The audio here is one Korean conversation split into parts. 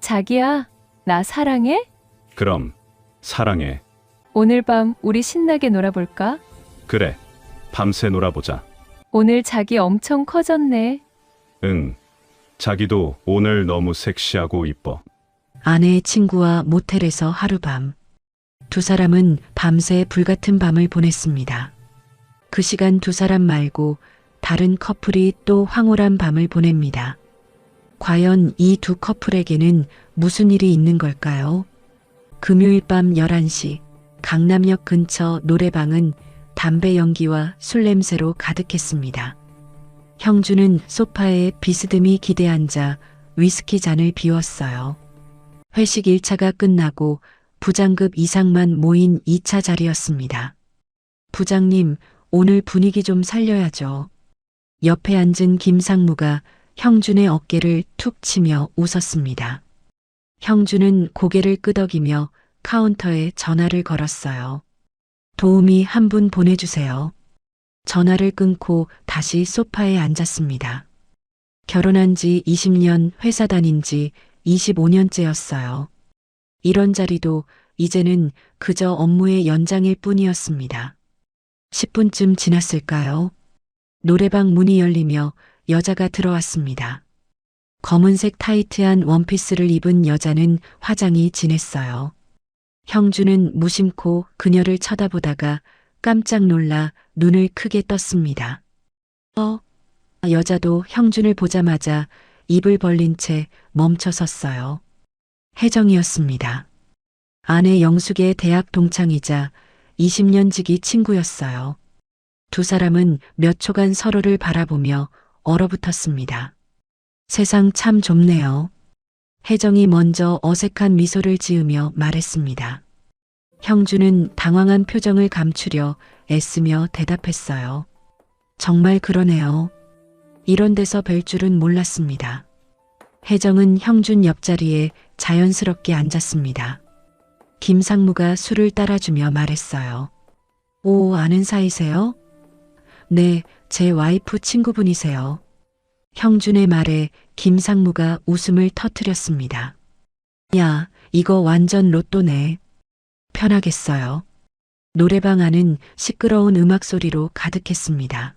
자기야, 나 사랑해? 그럼 사랑해. 오늘 밤 우리 신나게 놀아볼까? 그래. 밤새 놀아보자. 오늘 자기 엄청 커졌네. 응. 자기도 오늘 너무 섹시하고 이뻐. 아내의 친구와 모텔에서 하룻밤. 두 사람은 밤새 불같은 밤을 보냈습니다. 그 시간 두 사람 말고 다른 커플이 또 황홀한 밤을 보냅니다. 과연 이 두 커플에게는 무슨 일이 있는 걸까요? 금요일 밤 11시 강남역 근처 노래방은 담배 연기와 술 냄새로 가득했습니다. 형주는 소파에 비스듬히 기대앉아 위스키 잔을 비웠어요. 회식 1차가 끝나고 부장급 이상만 모인 2차 자리였습니다. 부장님, 오늘 분위기 좀 살려야죠. 옆에 앉은 김상무가 형준의 어깨를 툭 치며 웃었습니다. 형준은 고개를 끄덕이며 카운터에 전화를 걸었어요. 도우미 한 분 보내주세요. 전화를 끊고 다시 소파에 앉았습니다. 결혼한 지 20년, 회사 다닌 지 25년째였어요. 이런 자리도 이제는 그저 업무의 연장일 뿐이었습니다. 10분쯤 지났을까요? 노래방 문이 열리며 여자가 들어왔습니다. 검은색 타이트한 원피스를 입은 여자는 화장이 진했어요. 형주는 무심코 그녀를 쳐다보다가 깜짝 놀라 눈을 크게 떴습니다. 여자도 형준을 보자마자 입을 벌린 채 멈춰 섰어요. 혜정이었습니다. 아내 영숙의 대학 동창이자 20년 지기 친구였어요. 두 사람은 몇 초간 서로를 바라보며 얼어붙었습니다. 세상 참 좁네요. 혜정이 먼저 어색한 미소를 지으며 말했습니다. 형주는 당황한 표정을 감추려 애쓰며 대답했어요. 정말 그러네요. 이런 데서 뵐 줄은 몰랐습니다. 혜정은 형준 옆자리에 자연스럽게 앉았습니다. 김상무가 술을 따라주며 말했어요. 오, 아는 사이세요? 네, 제 와이프 친구분이세요. 형준의 말에 김상무가 웃음을 터뜨렸습니다. 야, 이거 완전 로또네. 편하겠어요. 노래방 안은 시끄러운 음악 소리로 가득했습니다.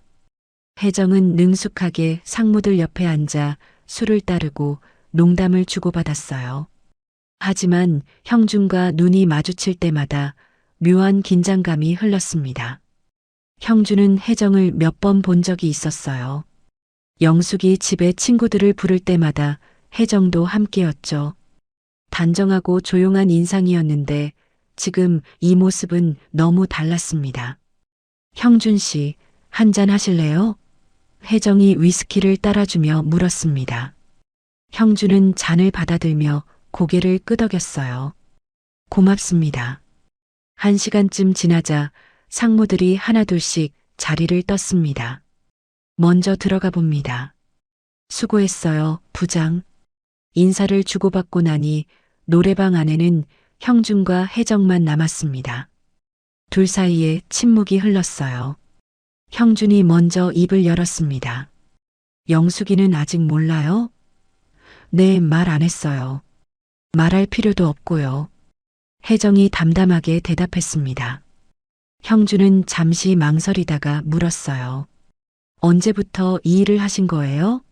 혜정은 능숙하게 상무들 옆에 앉아 술을 따르고 농담을 주고받았어요. 하지만 형준과 눈이 마주칠 때마다 묘한 긴장감이 흘렀습니다. 형준은 혜정을 몇 번 본 적이 있었어요. 영숙이 집에 친구들을 부를 때마다 혜정도 함께였죠. 단정하고 조용한 인상이었는데 지금 이 모습은 너무 달랐습니다. 형준 씨, 한잔 하실래요? 혜정이 위스키를 따라주며 물었습니다. 형준은 잔을 받아들며 고개를 끄덕였어요. 고맙습니다. 1시간쯤 지나자 상무들이 하나둘씩 자리를 떴습니다. 먼저 들어가 봅니다. 수고했어요, 부장. 인사를 주고받고 나니 노래방 안에는 형준과 혜정만 남았습니다. 둘 사이에 침묵이 흘렀어요. 형준이 먼저 입을 열었습니다. 영숙이는 아직 몰라요? 네, 말 안 했어요. 말할 필요도 없고요. 혜정이 담담하게 대답했습니다. 형준은 잠시 망설이다가 물었어요. 언제부터 이 일을 하신 거예요?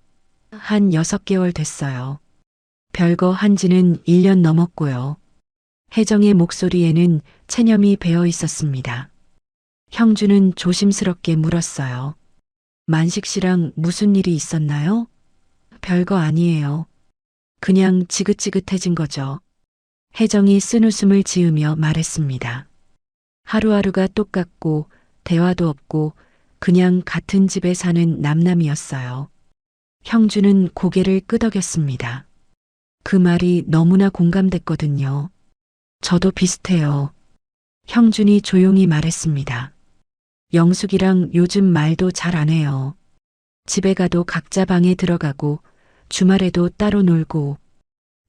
한 6개월 됐어요. 별거 한지는 1년 넘었고요. 혜정의 목소리에는 체념이 배어 있었습니다. 형준은 조심스럽게 물었어요. 만식 씨랑 무슨 일이 있었나요? 별거 아니에요. 그냥 지긋지긋해진 거죠. 혜정이 쓴웃음을 지으며 말했습니다. 하루하루가 똑같고 대화도 없고 그냥 같은 집에 사는 남남이었어요. 형준은 고개를 끄덕였습니다. 그 말이 너무나 공감됐거든요. 저도 비슷해요. 형준이 조용히 말했습니다. 영숙이랑 요즘 말도 잘 안 해요. 집에 가도 각자 방에 들어가고 주말에도 따로 놀고.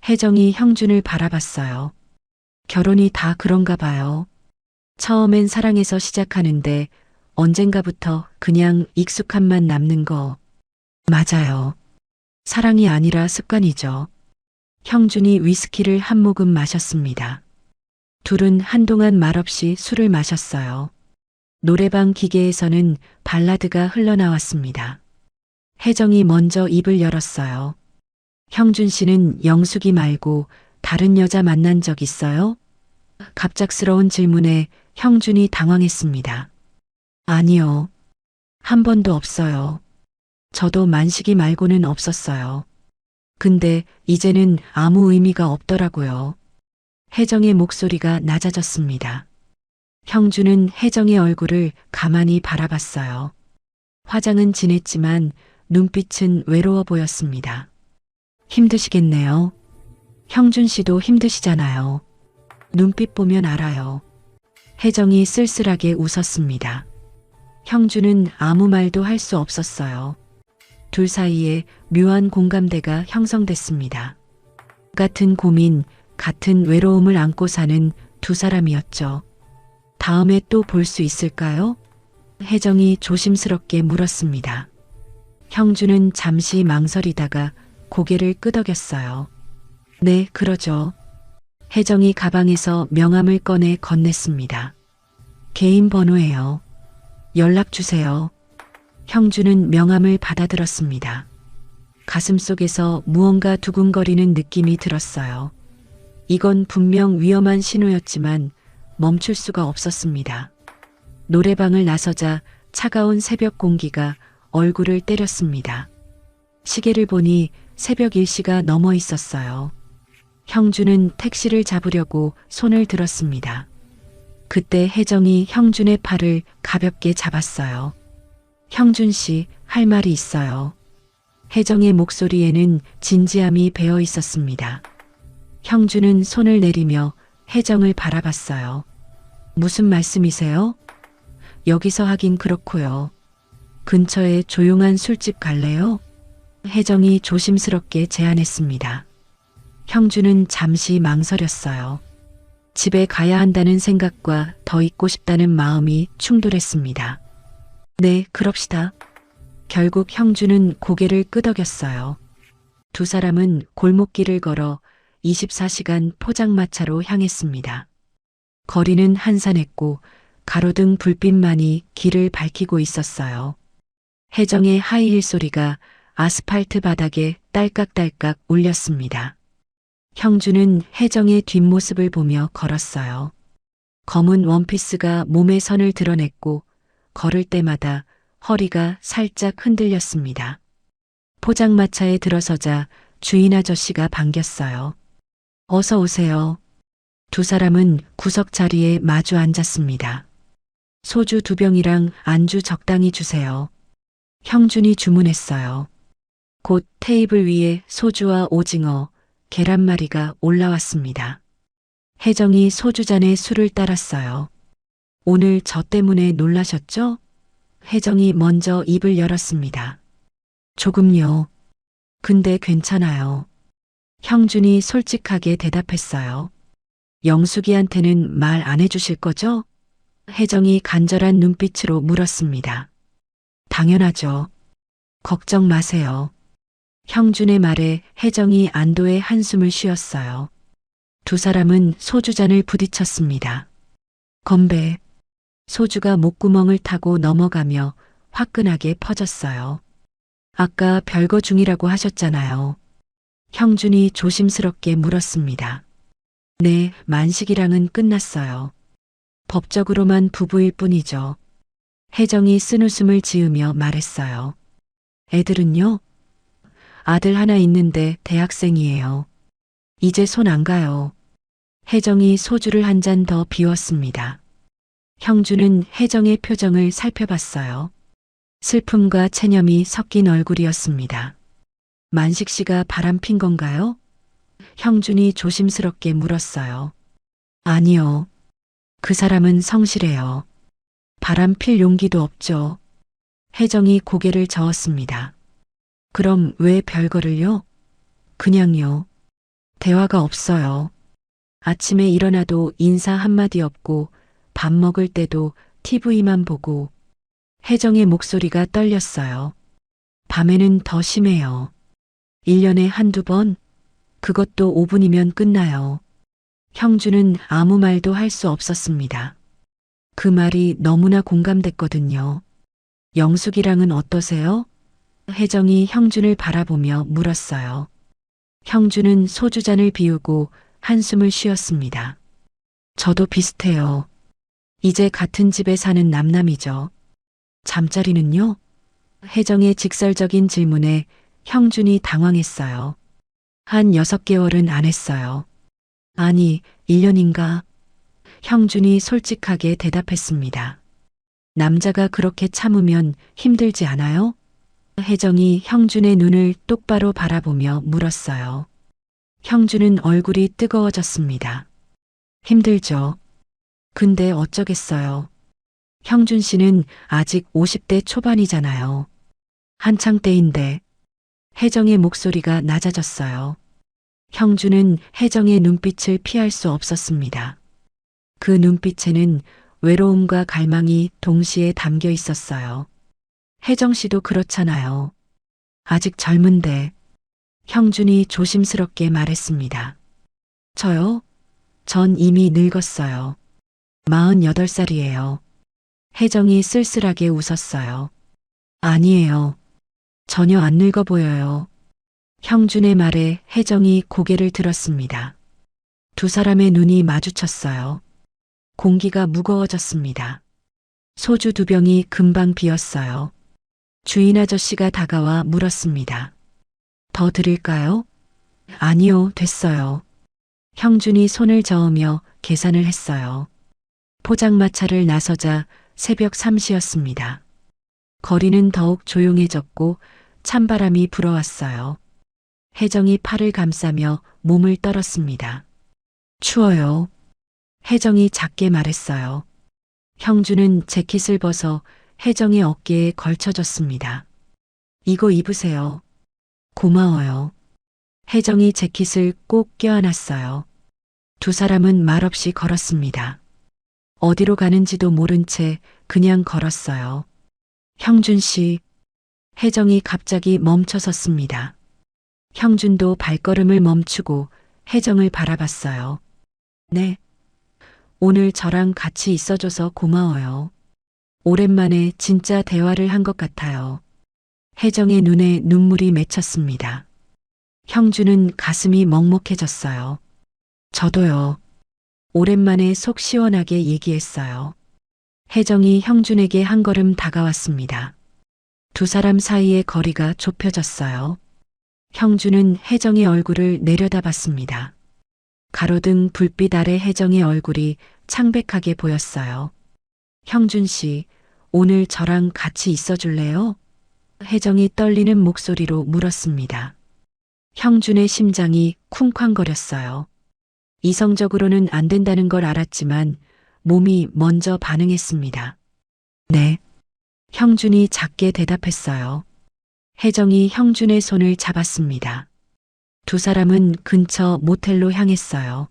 혜정이 형준을 바라봤어요. 결혼이 다 그런가 봐요. 처음엔 사랑해서 시작하는데 언젠가부터 그냥 익숙함만 남는 거. 맞아요. 사랑이 아니라 습관이죠. 형준이 위스키를 한 모금 마셨습니다. 둘은 한동안 말없이 술을 마셨어요. 노래방 기계에서는 발라드가 흘러나왔습니다. 혜정이 먼저 입을 열었어요. 형준 씨는 영숙이 말고 다른 여자 만난 적 있어요? 갑작스러운 질문에 형준이 당황했습니다. 아니요. 한 번도 없어요. 저도 만식이 말고는 없었어요. 근데 이제는 아무 의미가 없더라고요. 혜정의 목소리가 낮아졌습니다. 형준은 혜정의 얼굴을 가만히 바라봤어요. 화장은 진했지만 눈빛은 외로워 보였습니다. 힘드시겠네요. 형준 씨도 힘드시잖아요. 눈빛 보면 알아요. 혜정이 쓸쓸하게 웃었습니다. 형준은 아무 말도 할 수 없었어요. 둘 사이에 묘한 공감대가 형성됐습니다. 같은 고민, 같은 외로움을 안고 사는 두 사람이었죠. 다음에 또 볼 수 있을까요? 혜정이 조심스럽게 물었습니다. 형준은 잠시 망설이다가 고개를 끄덕였어요. 네, 그러죠. 혜정이 가방에서 명함을 꺼내 건넸습니다. 개인 번호예요. 연락 주세요. 형준은 명함을 받아들었습니다. 가슴속에서 무언가 두근거리는 느낌이 들었어요. 이건 분명 위험한 신호였지만 멈출 수가 없었습니다. 노래방을 나서자 차가운 새벽 공기가 얼굴을 때렸습니다. 시계를 보니 새벽 1시가 넘어 있었어요. 형준은 택시를 잡으려고 손을 들었습니다. 그때 혜정이 형준의 팔을 가볍게 잡았어요. 형준 씨, 할 말이 있어요. 혜정의 목소리에는 진지함이 배어 있었습니다. 형준은 손을 내리며 혜정을 바라봤어요. 무슨 말씀이세요? 여기서 하긴 그렇고요. 근처에 조용한 술집 갈래요? 혜정이 조심스럽게 제안했습니다. 형준은 잠시 망설였어요. 집에 가야 한다는 생각과 더 있고 싶다는 마음이 충돌했습니다. 네, 그럽시다. 결국 형준은 고개를 끄덕였어요. 두 사람은 골목길을 걸어 24시간 포장마차로 향했습니다. 거리는 한산했고 가로등 불빛만이 길을 밝히고 있었어요. 혜정의 하이힐 소리가 아스팔트 바닥에 딸깍딸깍 울렸습니다. 형준은 혜정의 뒷모습을 보며 걸었어요. 검은 원피스가 몸의 선을 드러냈고 걸을 때마다 허리가 살짝 흔들렸습니다. 포장마차에 들어서자 주인 아저씨가 반겼어요. 어서 오세요. 두 사람은 구석 자리에 마주 앉았습니다. 소주 2병이랑 안주 적당히 주세요. 형준이 주문했어요. 곧 테이블 위에 소주와 오징어, 계란말이가 올라왔습니다. 혜정이 소주잔에 술을 따랐어요. 오늘 저 때문에 놀라셨죠? 혜정이 먼저 입을 열었습니다. 조금요. 근데 괜찮아요. 형준이 솔직하게 대답했어요. 영숙이한테는 말 안 해주실 거죠? 혜정이 간절한 눈빛으로 물었습니다. 당연하죠. 걱정 마세요. 형준의 말에 혜정이 안도의 한숨을 쉬었어요. 두 사람은 소주잔을 부딪혔습니다. 건배. 소주가 목구멍을 타고 넘어가며 화끈하게 퍼졌어요. 아까 별거 중이라고 하셨잖아요. 형준이 조심스럽게 물었습니다. 네, 만식이랑은 끝났어요. 법적으로만 부부일 뿐이죠. 혜정이 쓴웃음을 지으며 말했어요. 애들은요? 아들 하나 있는데 대학생이에요. 이제 손 안 가요. 혜정이 소주를 한 잔 더 비웠습니다. 형준은 혜정의 표정을 살펴봤어요. 슬픔과 체념이 섞인 얼굴이었습니다. 만식 씨가 바람핀 건가요? 형준이 조심스럽게 물었어요. 아니요. 그 사람은 성실해요. 바람필 용기도 없죠. 혜정이 고개를 저었습니다. 그럼 왜 별거를요? 그냥요. 대화가 없어요. 아침에 일어나도 인사 한마디 없고 밥 먹을 때도 TV만 보고. 혜정의 목소리가 떨렸어요. 밤에는 더 심해요. 1년에 한두 번? 그것도 5분이면 끝나요. 형주는 아무 말도 할 수 없었습니다. 그 말이 너무나 공감됐거든요. 영숙이랑은 어떠세요? 혜정이 형준을 바라보며 물었어요. 형준은 소주잔을 비우고 한숨을 쉬었습니다. 저도 비슷해요. 이제 같은 집에 사는 남남이죠. 잠자리는요? 혜정의 직설적인 질문에 형준이 당황했어요. 한 6개월은 안 했어요. 아니, 1년인가? 형준이 솔직하게 대답했습니다. 남자가 그렇게 참으면 힘들지 않아요? 혜정이 형준의 눈을 똑바로 바라보며 물었어요. 형준은 얼굴이 뜨거워졌습니다. 힘들죠. 근데 어쩌겠어요. 형준 씨는 아직 50대 초반이잖아요. 한창 때인데. 혜정의 목소리가 낮아졌어요. 형준은 혜정의 눈빛을 피할 수 없었습니다. 그 눈빛에는 외로움과 갈망이 동시에 담겨 있었어요. 혜정 씨도 그렇잖아요. 아직 젊은데. 형준이 조심스럽게 말했습니다. 저요? 전 이미 늙었어요. 48살이에요. 혜정이 쓸쓸하게 웃었어요. 아니에요. 전혀 안 늙어 보여요. 형준의 말에 혜정이 고개를 들었습니다. 두 사람의 눈이 마주쳤어요. 공기가 무거워졌습니다. 소주 2병이 금방 비었어요. 주인 아저씨가 다가와 물었습니다. 더 드릴까요? 아니요, 됐어요. 형준이 손을 저으며 계산을 했어요. 포장마차를 나서자 새벽 3시였습니다. 거리는 더욱 조용해졌고 찬바람이 불어왔어요. 혜정이 팔을 감싸며 몸을 떨었습니다. 추워요. 혜정이 작게 말했어요. 형준은 재킷을 벗어 혜정의 어깨에 걸쳐줬습니다. 이거 입으세요. 고마워요. 혜정이 재킷을 꼭 껴안았어요. 두 사람은 말없이 걸었습니다. 어디로 가는지도 모른 채 그냥 걸었어요. 형준 씨. 혜정이 갑자기 멈춰섰습니다. 형준도 발걸음을 멈추고 혜정을 바라봤어요. 네. 오늘 저랑 같이 있어줘서 고마워요. 오랜만에 진짜 대화를 한 것 같아요. 혜정의 눈에 눈물이 맺혔습니다. 형준은 가슴이 먹먹해졌어요. 저도요. 오랜만에 속 시원하게 얘기했어요. 혜정이 형준에게 한 걸음 다가왔습니다. 두 사람 사이의 거리가 좁혀졌어요. 형준은 혜정의 얼굴을 내려다봤습니다. 가로등 불빛 아래 혜정의 얼굴이 창백하게 보였어요. 형준 씨, 오늘 저랑 같이 있어 줄래요? 혜정이 떨리는 목소리로 물었습니다. 형준의 심장이 쿵쾅거렸어요. 이성적으로는 안 된다는 걸 알았지만 몸이 먼저 반응했습니다. 네. 형준이 작게 대답했어요. 혜정이 형준의 손을 잡았습니다. 두 사람은 근처 모텔로 향했어요.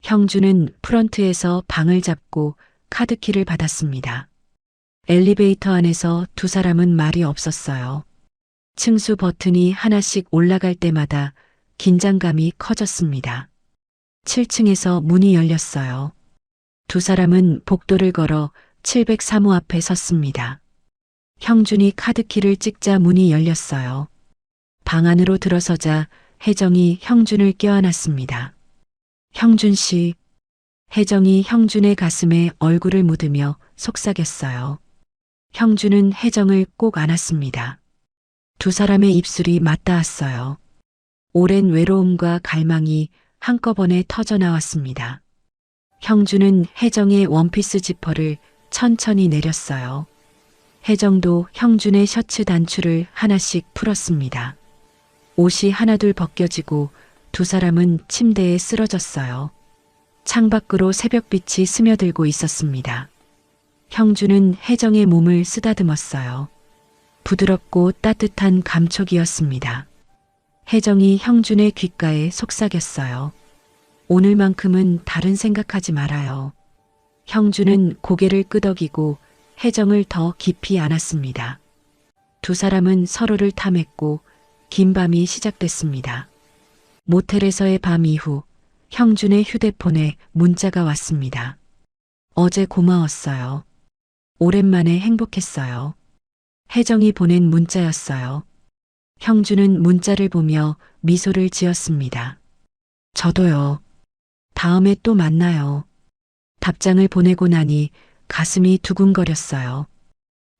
형준은 프런트에서 방을 잡고 카드키를 받았습니다. 엘리베이터 안에서 두 사람은 말이 없었어요. 층수 버튼이 하나씩 올라갈 때마다 긴장감이 커졌습니다. 7층에서 문이 열렸어요. 두 사람은 복도를 걸어 703호 앞에 섰습니다. 형준이 카드키를 찍자 문이 열렸어요. 방 안으로 들어서자 혜정이 형준을 껴안았습니다. 형준 씨. 혜정이 형준의 가슴에 얼굴을 묻으며 속삭였어요. 형준은 혜정을 꼭 안았습니다. 두 사람의 입술이 맞닿았어요. 오랜 외로움과 갈망이 한꺼번에 터져나왔습니다. 형준은 혜정의 원피스 지퍼를 천천히 내렸어요. 혜정도 형준의 셔츠 단추를 하나씩 풀었습니다. 옷이 하나둘 벗겨지고 두 사람은 침대에 쓰러졌어요. 창밖으로 새벽빛이 스며들고 있었습니다. 형준은 혜정의 몸을 쓰다듬었어요. 부드럽고 따뜻한 감촉이었습니다. 혜정이 형준의 귓가에 속삭였어요. 오늘만큼은 다른 생각하지 말아요. 형준은 고개를 끄덕이고 혜정을 더 깊이 안았습니다. 두 사람은 서로를 탐했고 긴 밤이 시작됐습니다. 모텔에서의 밤 이후 형준의 휴대폰에 문자가 왔습니다. 어제 고마웠어요. 오랜만에 행복했어요. 혜정이 보낸 문자였어요. 형준은 문자를 보며 미소를 지었습니다. 저도요. 다음에 또 만나요. 답장을 보내고 나니 가슴이 두근거렸어요.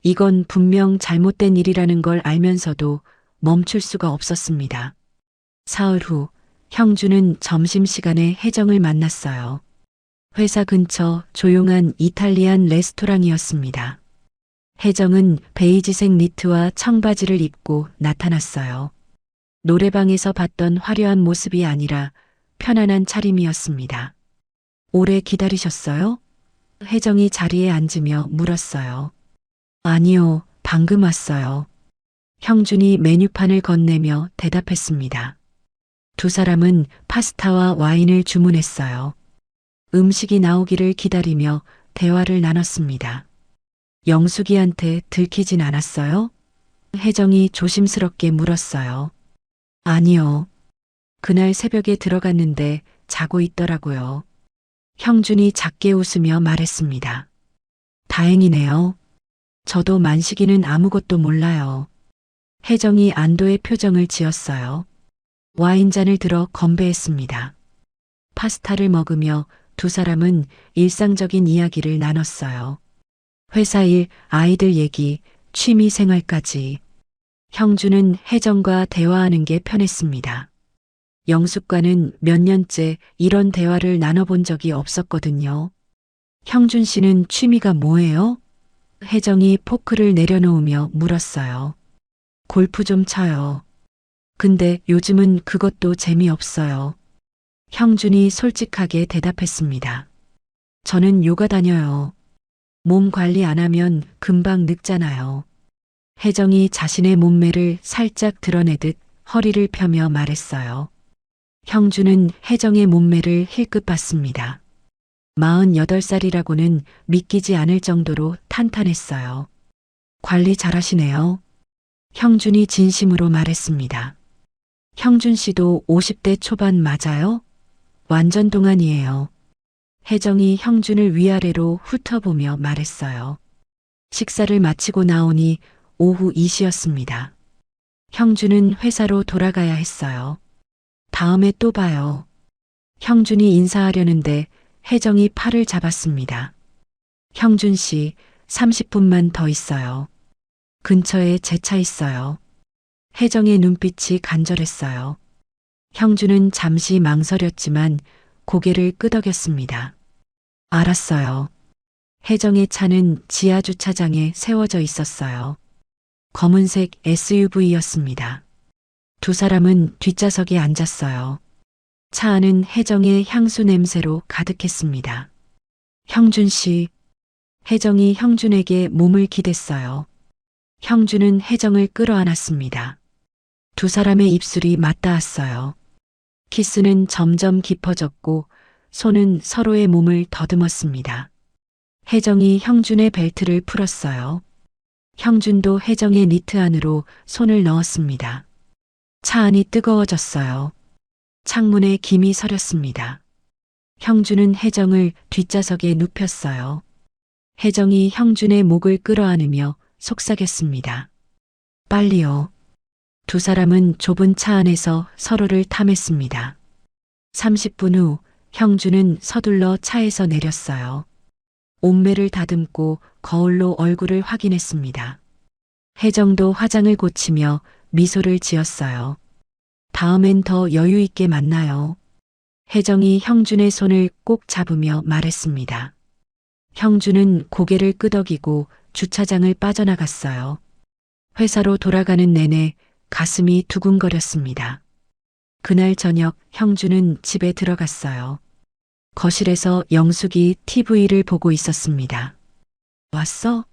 이건 분명 잘못된 일이라는 걸 알면서도 멈출 수가 없었습니다. 사흘 후 형준은 점심시간에 혜정을 만났어요. 회사 근처 조용한 이탈리안 레스토랑이었습니다. 혜정은 베이지색 니트와 청바지를 입고 나타났어요. 노래방에서 봤던 화려한 모습이 아니라 편안한 차림이었습니다. 오래 기다리셨어요? 혜정이 자리에 앉으며 물었어요. 아니요, 방금 왔어요. 형준이 메뉴판을 건네며 대답했습니다. 두 사람은 파스타와 와인을 주문했어요. 음식이 나오기를 기다리며 대화를 나눴습니다. 영숙이한테 들키진 않았어요? 혜정이 조심스럽게 물었어요. 아니요. 그날 새벽에 들어갔는데 자고 있더라고요. 형준이 작게 웃으며 말했습니다. 다행이네요. 저도 만식이는 아무것도 몰라요. 혜정이 안도의 표정을 지었어요. 와인잔을 들어 건배했습니다. 파스타를 먹으며 두 사람은 일상적인 이야기를 나눴어요. 회사 일, 아이들 얘기, 취미 생활까지. 형준은 혜정과 대화하는 게 편했습니다. 영숙과는 몇 년째 이런 대화를 나눠본 적이 없었거든요. 형준 씨는 취미가 뭐예요? 혜정이 포크를 내려놓으며 물었어요. 골프 좀 쳐요. 근데 요즘은 그것도 재미없어요. 형준이 솔직하게 대답했습니다. 저는 요가 다녀요. 몸 관리 안 하면 금방 늙잖아요. 혜정이 자신의 몸매를 살짝 드러내듯 허리를 펴며 말했어요. 형준은 혜정의 몸매를 힐끗 봤습니다. 48살이라고는 믿기지 않을 정도로 탄탄했어요. 관리 잘하시네요. 형준이 진심으로 말했습니다. 형준 씨도 50대 초반 맞아요? 완전 동안이에요. 혜정이 형준을 위아래로 훑어보며 말했어요. 식사를 마치고 나오니 오후 2시였습니다. 형준은 회사로 돌아가야 했어요. 다음에 또 봐요. 형준이 인사하려는데 혜정이 팔을 잡았습니다. 형준 씨, 30분만 더 있어요. 근처에 제 차 있어요. 혜정의 눈빛이 간절했어요. 형준은 잠시 망설였지만 고개를 끄덕였습니다. 알았어요. 혜정의 차는 지하 주차장에 세워져 있었어요. 검은색 SUV였습니다. 두 사람은 뒷좌석에 앉았어요. 차 안은 혜정의 향수 냄새로 가득했습니다. 형준 씨. 혜정이 형준에게 몸을 기댔어요. 형준은 혜정을 끌어안았습니다. 두 사람의 입술이 맞닿았어요. 키스는 점점 깊어졌고 손은 서로의 몸을 더듬었습니다. 혜정이 형준의 벨트를 풀었어요. 형준도 혜정의 니트 안으로 손을 넣었습니다. 차 안이 뜨거워졌어요. 창문에 김이 서렸습니다. 형준은 혜정을 뒷좌석에 눕혔어요. 혜정이 형준의 목을 끌어안으며 속삭였습니다. 빨리요. 두 사람은 좁은 차 안에서 서로를 탐했습니다. 30분 후 형준은 서둘러 차에서 내렸어요. 옷매를 다듬고 거울로 얼굴을 확인했습니다. 혜정도 화장을 고치며 미소를 지었어요. 다음엔 더 여유 있게 만나요. 혜정이 형준의 손을 꼭 잡으며 말했습니다. 형준은 고개를 끄덕이고 주차장을 빠져나갔어요. 회사로 돌아가는 내내 가슴이 두근거렸습니다. 그날 저녁 형준은 집에 들어갔어요. 거실에서 영숙이 TV를 보고 있었습니다. 왔어?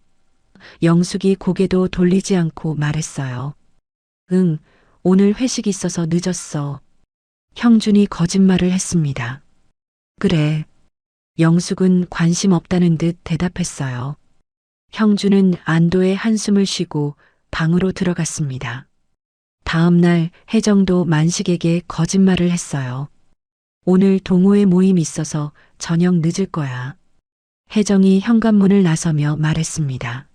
영숙이 고개도 돌리지 않고 말했어요. 응, 오늘 회식 있어서 늦었어. 형준이 거짓말을 했습니다. 그래. 영숙은 관심 없다는 듯 대답했어요. 형준은 안도의 한숨을 쉬고 방으로 들어갔습니다. 다음 날 혜정도 만식에게 거짓말을 했어요. 오늘 동호회 모임 있어서 저녁 늦을 거야. 혜정이 현관문을 나서며 말했습니다.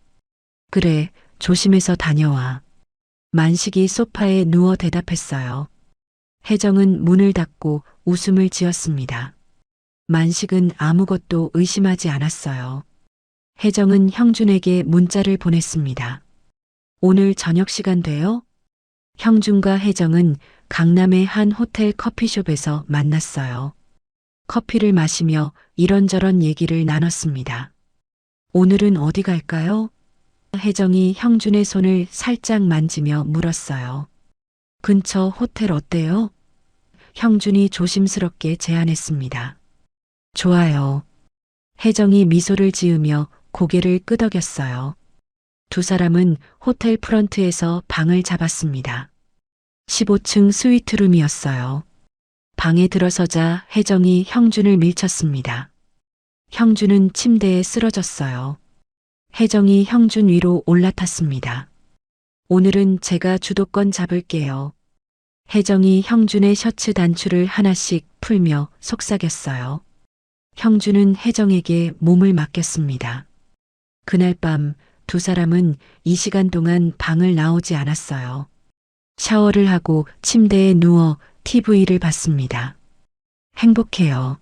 그래, 조심해서 다녀와. 만식이 소파에 누워 대답했어요. 혜정은 문을 닫고 웃음을 지었습니다. 만식은 아무것도 의심하지 않았어요. 혜정은 형준에게 문자를 보냈습니다. 오늘 저녁 시간 돼요? 형준과 혜정은 강남의 한 호텔 커피숍에서 만났어요. 커피를 마시며 이런저런 얘기를 나눴습니다. 오늘은 어디 갈까요? 혜정이 형준의 손을 살짝 만지며 물었어요. 근처 호텔 어때요? 형준이 조심스럽게 제안했습니다. 좋아요. 혜정이 미소를 지으며 고개를 끄덕였어요. 두 사람은 호텔 프런트에서 방을 잡았습니다. 15층 스위트룸이었어요. 방에 들어서자 혜정이 형준을 밀쳤습니다. 형준은 침대에 쓰러졌어요. 혜정이 형준 위로 올라탔습니다. 오늘은 제가 주도권 잡을게요. 혜정이 형준의 셔츠 단추를 하나씩 풀며 속삭였어요. 형준은 혜정에게 몸을 맡겼습니다. 그날 밤 두 사람은 이 시간 동안 방을 나오지 않았어요. 샤워를 하고 침대에 누워 TV를 봤습니다. 행복해요.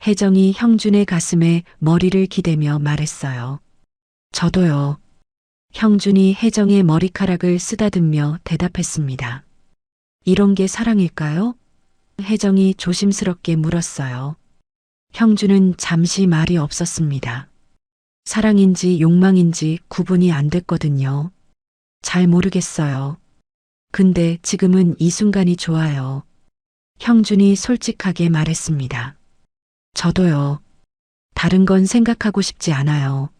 혜정이 형준의 가슴에 머리를 기대며 말했어요. 저도요. 형준이 혜정의 머리카락을 쓰다듬며 대답했습니다. 이런 게 사랑일까요? 혜정이 조심스럽게 물었어요. 형준은 잠시 말이 없었습니다. 사랑인지 욕망인지 구분이 안 됐거든요. 잘 모르겠어요. 근데 지금은 이 순간이 좋아요. 형준이 솔직하게 말했습니다. 저도요. 다른 건 생각하고 싶지 않아요.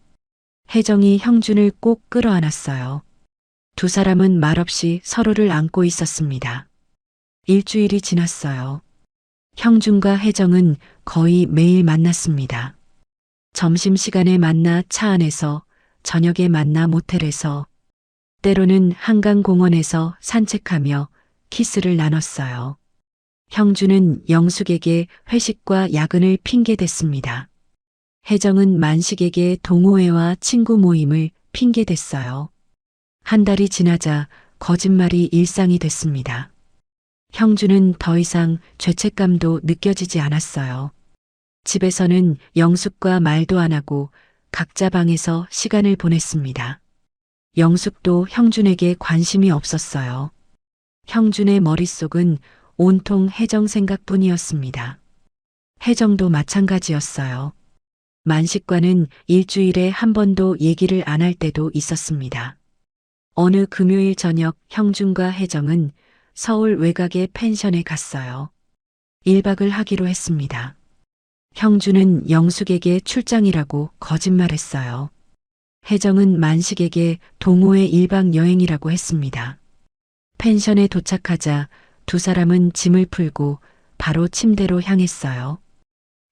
혜정이 형준을 꼭 끌어안았어요. 두 사람은 말없이 서로를 안고 있었습니다. 일주일이 지났어요. 형준과 혜정은 거의 매일 만났습니다. 점심시간에 만나 차 안에서, 저녁에 만나 모텔에서, 때로는 한강공원에서 산책하며 키스를 나눴어요. 형준은 영숙에게 회식과 야근을 핑계댔습니다. 혜정은 만식에게 동호회와 친구 모임을 핑계댔어요. 한 달이 지나자 거짓말이 일상이 됐습니다. 형준은 더 이상 죄책감도 느껴지지 않았어요. 집에서는 영숙과 말도 안 하고 각자 방에서 시간을 보냈습니다. 영숙도 형준에게 관심이 없었어요. 형준의 머릿속은 온통 혜정 생각뿐이었습니다. 혜정도 마찬가지였어요. 만식과는 일주일에 한 번도 얘기를 안 할 때도 있었습니다. 어느 금요일 저녁 형준과 혜정은 서울 외곽의 펜션에 갔어요. 1박을 하기로 했습니다. 형준은 영숙에게 출장이라고 거짓말했어요. 혜정은 만식에게 동호회 1박 여행이라고 했습니다. 펜션에 도착하자 두 사람은 짐을 풀고 바로 침대로 향했어요.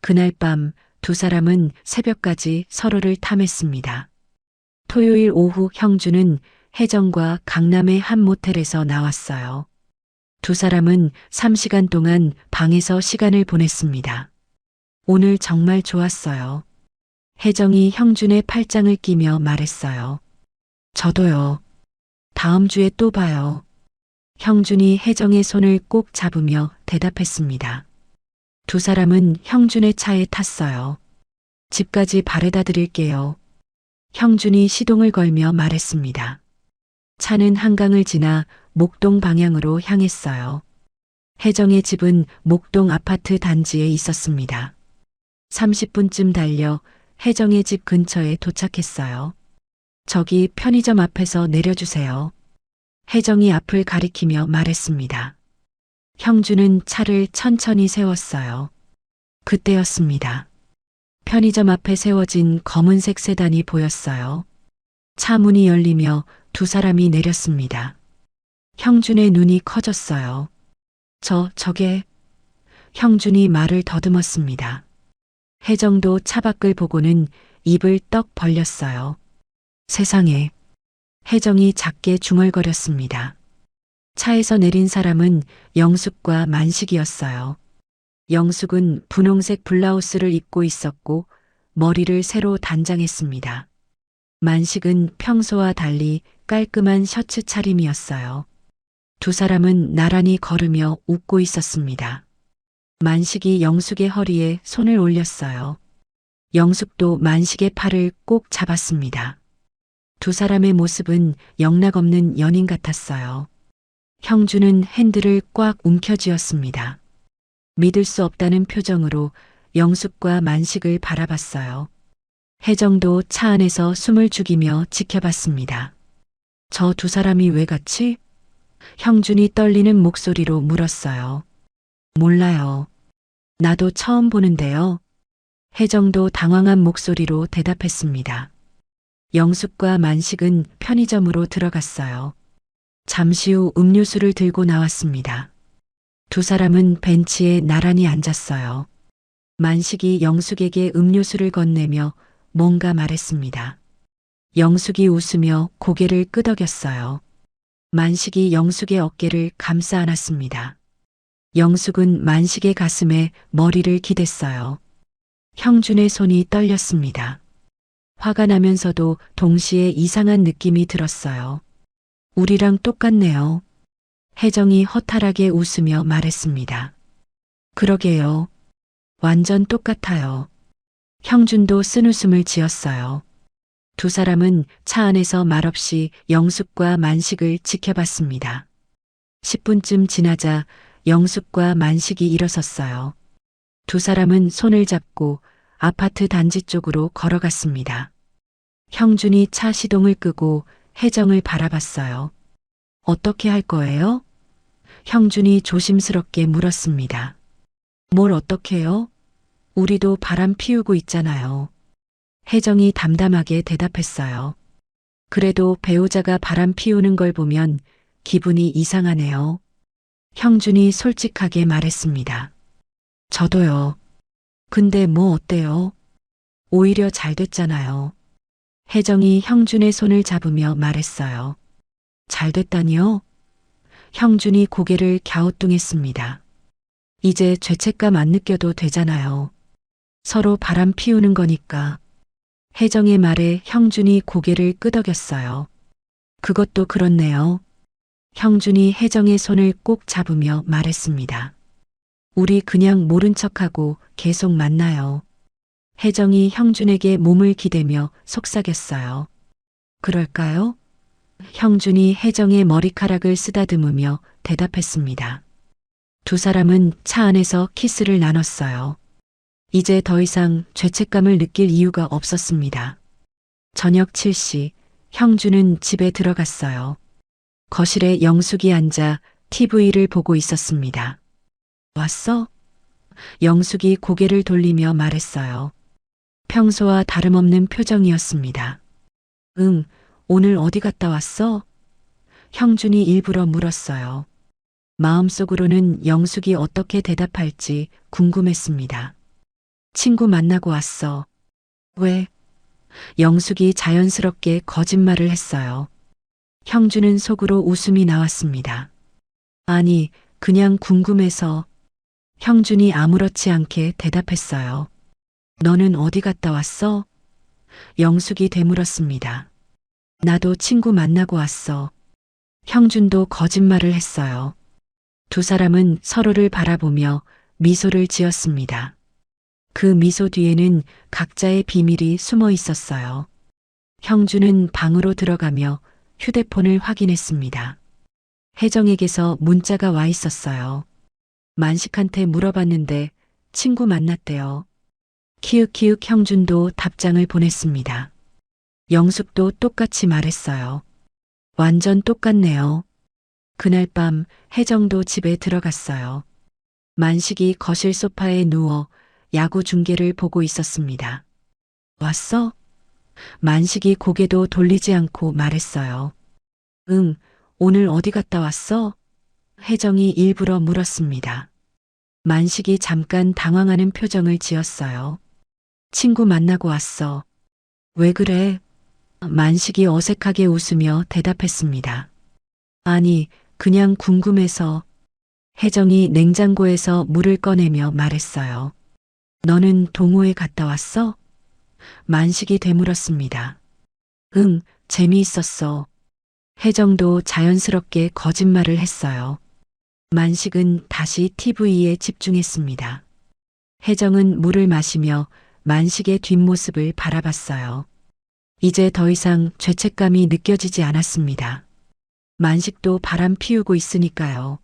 그날 밤 두 사람은 새벽까지 서로를 탐했습니다. 토요일 오후 형준은 혜정과 강남의 한 모텔에서 나왔어요. 두 사람은 3시간 동안 방에서 시간을 보냈습니다. 오늘 정말 좋았어요. 혜정이 형준의 팔짱을 끼며 말했어요. 저도요. 다음 주에 또 봐요. 형준이 혜정의 손을 꼭 잡으며 대답했습니다. 두 사람은 형준의 차에 탔어요. 집까지 바래다 드릴게요. 형준이 시동을 걸며 말했습니다. 차는 한강을 지나 목동 방향으로 향했어요. 혜정의 집은 목동 아파트 단지에 있었습니다. 30분쯤 달려 혜정의 집 근처에 도착했어요. 저기 편의점 앞에서 내려주세요. 혜정이 앞을 가리키며 말했습니다. 형준은 차를 천천히 세웠어요. 그때였습니다. 편의점 앞에 세워진 검은색 세단이 보였어요. 차 문이 열리며 두 사람이 내렸습니다. 형준의 눈이 커졌어요. 저게... 형준이 말을 더듬었습니다. 혜정도 차 밖을 보고는 입을 떡 벌렸어요. 세상에... 혜정이 작게 중얼거렸습니다. 차에서 내린 사람은 영숙과 만식이었어요. 영숙은 분홍색 블라우스를 입고 있었고 머리를 새로 단장했습니다. 만식은 평소와 달리 깔끔한 셔츠 차림이었어요. 두 사람은 나란히 걸으며 웃고 있었습니다. 만식이 영숙의 허리에 손을 올렸어요. 영숙도 만식의 팔을 꼭 잡았습니다. 두 사람의 모습은 영락없는 연인 같았어요. 형주는 핸들을 꽉 움켜쥐었습니다. 믿을 수 없다는 표정으로 영숙과 만식을 바라봤어요. 혜정도 차 안에서 숨을 죽이며 지켜봤습니다. 저 두 사람이 왜 같이? 형준이 떨리는 목소리로 물었어요. 몰라요. 나도 처음 보는데요. 혜정도 당황한 목소리로 대답했습니다. 영숙과 만식은 편의점으로 들어갔어요. 잠시 후 음료수를 들고 나왔습니다. 두 사람은 벤치에 나란히 앉았어요. 만식이 영숙에게 음료수를 건네며 뭔가 말했습니다. 영숙이 웃으며 고개를 끄덕였어요. 만식이 영숙의 어깨를 감싸 안았습니다. 영숙은 만식의 가슴에 머리를 기댔어요. 형준의 손이 떨렸습니다. 화가 나면서도 동시에 이상한 느낌이 들었어요. 우리랑 똑같네요. 혜정이 허탈하게 웃으며 말했습니다. 그러게요. 완전 똑같아요. 형준도 쓴웃음을 지었어요. 두 사람은 차 안에서 말없이 영숙과 만식을 지켜봤습니다. 10분쯤 지나자 영숙과 만식이 일어섰어요. 두 사람은 손을 잡고 아파트 단지 쪽으로 걸어갔습니다. 형준이 차 시동을 끄고 혜정을 바라봤어요. 어떻게 할 거예요? 형준이 조심스럽게 물었습니다. 뭘 어떻게요? 우리도 바람 피우고 있잖아요. 혜정이 담담하게 대답했어요. 그래도 배우자가 바람 피우는 걸 보면 기분이 이상하네요. 형준이 솔직하게 말했습니다. 저도요. 근데 뭐 어때요? 오히려 잘 됐잖아요. 혜정이 형준의 손을 잡으며 말했어요. 잘 됐다니요? 형준이 고개를 갸우뚱했습니다. 이제 죄책감 안 느껴도 되잖아요. 서로 바람 피우는 거니까. 혜정의 말에 형준이 고개를 끄덕였어요. 그것도 그렇네요. 형준이 혜정의 손을 꼭 잡으며 말했습니다. 우리 그냥 모른 척하고 계속 만나요. 혜정이 형준에게 몸을 기대며 속삭였어요. 그럴까요? 형준이 혜정의 머리카락을 쓰다듬으며 대답했습니다. 두 사람은 차 안에서 키스를 나눴어요. 이제 더 이상 죄책감을 느낄 이유가 없었습니다. 저녁 7시, 형준은 집에 들어갔어요. 거실에 영숙이 앉아 TV를 보고 있었습니다. 왔어? 영숙이 고개를 돌리며 말했어요. 평소와 다름없는 표정이었습니다. 응, 오늘 어디 갔다 왔어? 형준이 일부러 물었어요. 마음속으로는 영숙이 어떻게 대답할지 궁금했습니다. 친구 만나고 왔어. 왜? 영숙이 자연스럽게 거짓말을 했어요. 형준은 속으로 웃음이 나왔습니다. 아니, 그냥 궁금해서. 형준이 아무렇지 않게 대답했어요. 너는 어디 갔다 왔어? 영숙이 되물었습니다. 나도 친구 만나고 왔어. 형준도 거짓말을 했어요. 두 사람은 서로를 바라보며 미소를 지었습니다. 그 미소 뒤에는 각자의 비밀이 숨어 있었어요. 형준은 방으로 들어가며 휴대폰을 확인했습니다. 혜정에게서 문자가 와 있었어요. 만식한테 물어봤는데 친구 만났대요. 키읔키읔 형준도 답장을 보냈습니다. 영숙도 똑같이 말했어요. 완전 똑같네요. 그날 밤 혜정도 집에 들어갔어요. 만식이 거실 소파에 누워 야구 중계를 보고 있었습니다. 왔어? 만식이 고개도 돌리지 않고 말했어요. 응, 오늘 어디 갔다 왔어? 혜정이 일부러 물었습니다. 만식이 잠깐 당황하는 표정을 지었어요. 친구 만나고 왔어. 왜 그래? 만식이 어색하게 웃으며 대답했습니다. 아니, 그냥 궁금해서. 혜정이 냉장고에서 물을 꺼내며 말했어요. 너는 동호회 갔다 왔어? 만식이 되물었습니다. 응, 재미있었어. 혜정도 자연스럽게 거짓말을 했어요. 만식은 다시 TV에 집중했습니다. 혜정은 물을 마시며 만식의 뒷모습을 바라봤어요. 이제 더 이상 죄책감이 느껴지지 않았습니다. 만식도 바람 피우고 있으니까요.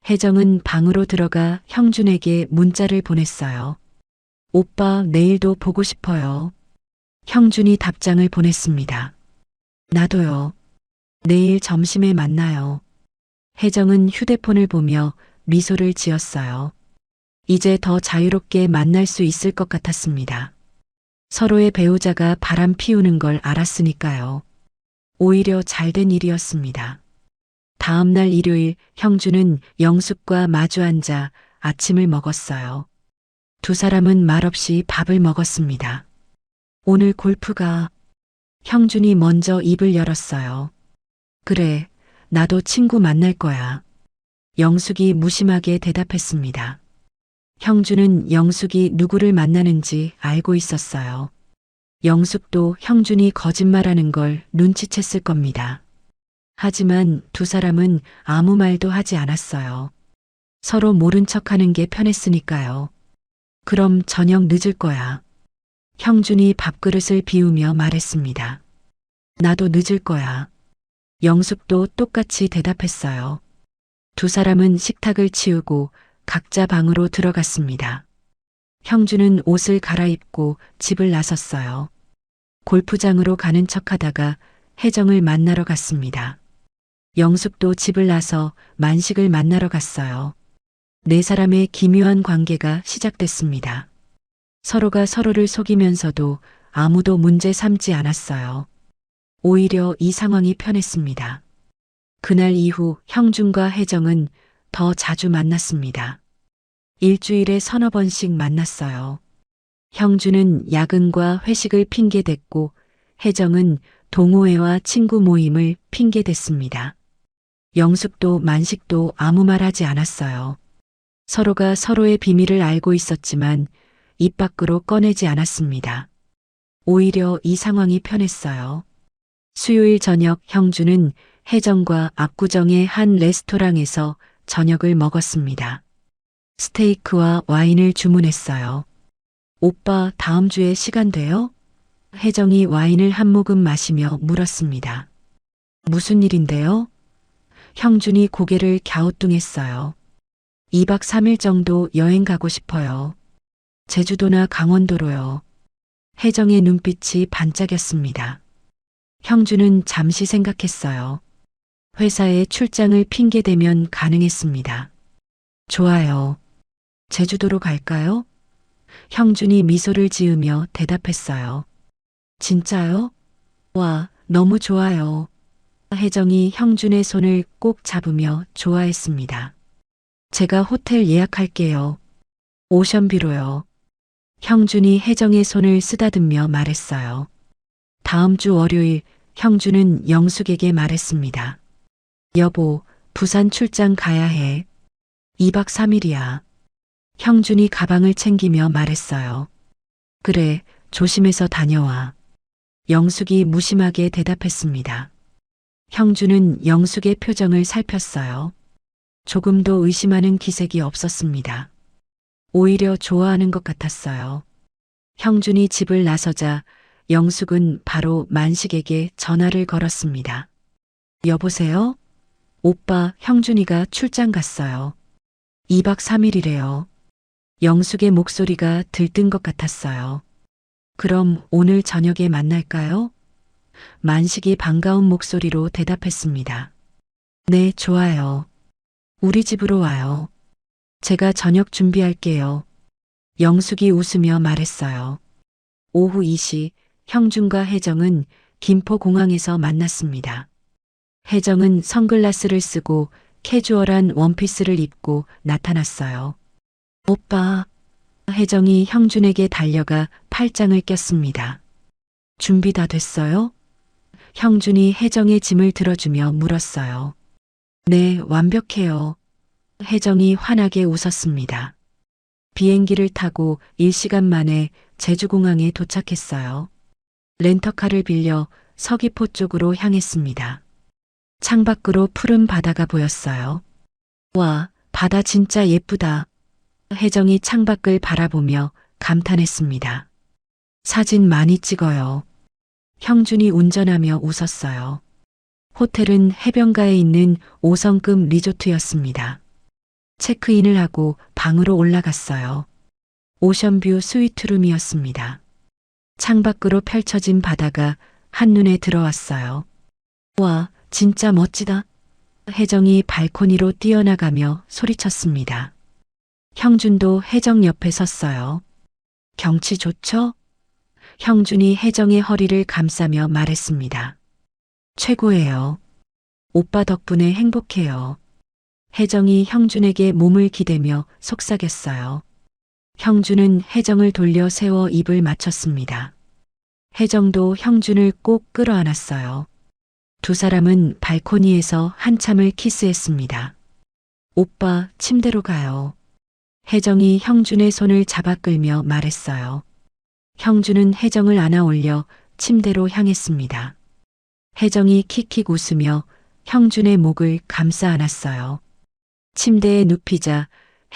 혜정은 방으로 들어가 형준에게 문자를 보냈어요. 오빠, 내일도 보고 싶어요. 형준이 답장을 보냈습니다. 나도요. 내일 점심에 만나요. 혜정은 휴대폰을 보며 미소를 지었어요. 이제 더 자유롭게 만날 수 있을 것 같았습니다. 서로의 배우자가 바람 피우는 걸 알았으니까요. 오히려 잘된 일이었습니다. 다음 날 일요일 형준은 영숙과 마주 앉아 아침을 먹었어요. 두 사람은 말없이 밥을 먹었습니다. 오늘 골프가. 형준이 먼저 입을 열었어요. 그래, 나도 친구 만날 거야. 영숙이 무심하게 대답했습니다. 형준은 영숙이 누구를 만나는지 알고 있었어요. 영숙도 형준이 거짓말하는 걸 눈치챘을 겁니다. 하지만 두 사람은 아무 말도 하지 않았어요. 서로 모른 척하는 게 편했으니까요. 그럼 저녁 늦을 거야. 형준이 밥그릇을 비우며 말했습니다. 나도 늦을 거야. 영숙도 똑같이 대답했어요. 두 사람은 식탁을 치우고 각자 방으로 들어갔습니다. 형준은 옷을 갈아입고 집을 나섰어요. 골프장으로 가는 척하다가 혜정을 만나러 갔습니다. 영숙도 집을 나서 만식을 만나러 갔어요. 네 사람의 기묘한 관계가 시작됐습니다. 서로가 서로를 속이면서도 아무도 문제 삼지 않았어요. 오히려 이 상황이 편했습니다. 그날 이후 형준과 혜정은 더 자주 만났습니다. 일주일에 서너 번씩 만났어요. 형준은 야근과 회식을 핑계댔고 혜정은 동호회와 친구 모임을 핑계댔습니다. 영숙도 만식도 아무 말 하지 않았어요. 서로가 서로의 비밀을 알고 있었지만 입 밖으로 꺼내지 않았습니다. 오히려 이 상황이 편했어요. 수요일 저녁 형준은 혜정과 압구정의 한 레스토랑에서 저녁을 먹었습니다. 스테이크와 와인을 주문했어요. 오빠, 다음 주에 시간 돼요? 혜정이 와인을 한 모금 마시며 물었습니다. 무슨 일인데요? 형준이 고개를 갸우뚱했어요. 2박 3일 정도 여행 가고 싶어요. 제주도나 강원도로요. 혜정의 눈빛이 반짝였습니다. 형준은 잠시 생각했어요. 회사에 출장을 핑계대면 가능했습니다. 좋아요. 제주도로 갈까요? 형준이 미소를 지으며 대답했어요. 진짜요? 와, 너무 좋아요. 혜정이 형준의 손을 꼭 잡으며 좋아했습니다. 제가 호텔 예약할게요. 오션뷰로요. 형준이 혜정의 손을 쓰다듬며 말했어요. 다음 주 월요일 형준은 영숙에게 말했습니다. 여보, 부산 출장 가야 해. 2박 3일이야. 형준이 가방을 챙기며 말했어요. 그래, 조심해서 다녀와. 영숙이 무심하게 대답했습니다. 형준은 영숙의 표정을 살폈어요. 조금도 의심하는 기색이 없었습니다. 오히려 좋아하는 것 같았어요. 형준이 집을 나서자 영숙은 바로 만식에게 전화를 걸었습니다. 여보세요? 오빠, 형준이가 출장 갔어요. 2박 3일이래요. 영숙의 목소리가 들뜬 것 같았어요. 그럼 오늘 저녁에 만날까요? 만식이 반가운 목소리로 대답했습니다. 네, 좋아요. 우리 집으로 와요. 제가 저녁 준비할게요. 영숙이 웃으며 말했어요. 오후 2시 형준과 혜정은 김포공항에서 만났습니다. 혜정은 선글라스를 쓰고 캐주얼한 원피스를 입고 나타났어요. 오빠. 혜정이 형준에게 달려가 팔짱을 꼈습니다. 준비 다 됐어요? 형준이 혜정의 짐을 들어주며 물었어요. 네, 완벽해요. 혜정이 환하게 웃었습니다. 비행기를 타고 1시간 만에 제주공항에 도착했어요. 렌터카를 빌려 서귀포 쪽으로 향했습니다. 창밖으로 푸른 바다가 보였어요. 와, 바다 진짜 예쁘다. 혜정이 창밖을 바라보며 감탄했습니다. 사진 많이 찍어요. 형준이 운전하며 웃었어요. 호텔은 해변가에 있는 5성급 리조트였습니다. 체크인을 하고 방으로 올라갔어요. 오션뷰 스위트룸이었습니다. 창밖으로 펼쳐진 바다가 한눈에 들어왔어요. 와, 진짜 멋지다. 혜정이 발코니로 뛰어나가며 소리쳤습니다. 형준도 혜정 옆에 섰어요. 경치 좋죠? 형준이 혜정의 허리를 감싸며 말했습니다. 최고예요. 오빠 덕분에 행복해요. 혜정이 형준에게 몸을 기대며 속삭였어요. 형준은 혜정을 돌려 세워 입을 맞췄습니다. 혜정도 형준을 꼭 끌어안았어요. 두 사람은 발코니에서 한참을 키스했습니다. 오빠, 침대로 가요. 혜정이 형준의 손을 잡아 끌며 말했어요. 형준은 혜정을 안아 올려 침대로 향했습니다. 혜정이 킥킥 웃으며 형준의 목을 감싸 안았어요. 침대에 눕히자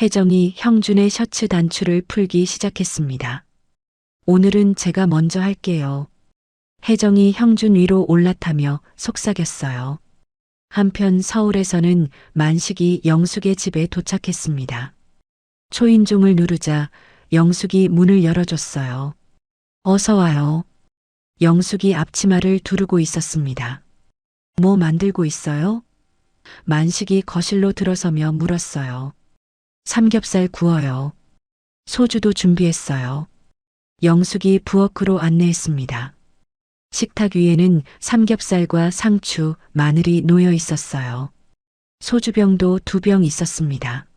혜정이 형준의 셔츠 단추를 풀기 시작했습니다. 오늘은 제가 먼저 할게요. 혜정이 형준 위로 올라타며 속삭였어요. 한편 서울에서는 만식이 영숙의 집에 도착했습니다. 초인종을 누르자 영숙이 문을 열어줬어요. 어서 와요. 영숙이 앞치마를 두르고 있었습니다. 뭐 만들고 있어요? 만식이 거실로 들어서며 물었어요. 삼겹살 구워요. 소주도 준비했어요. 영숙이 부엌으로 안내했습니다. 식탁 위에는 삼겹살과 상추, 마늘이 놓여 있었어요. 소주병도 2병 있었습니다.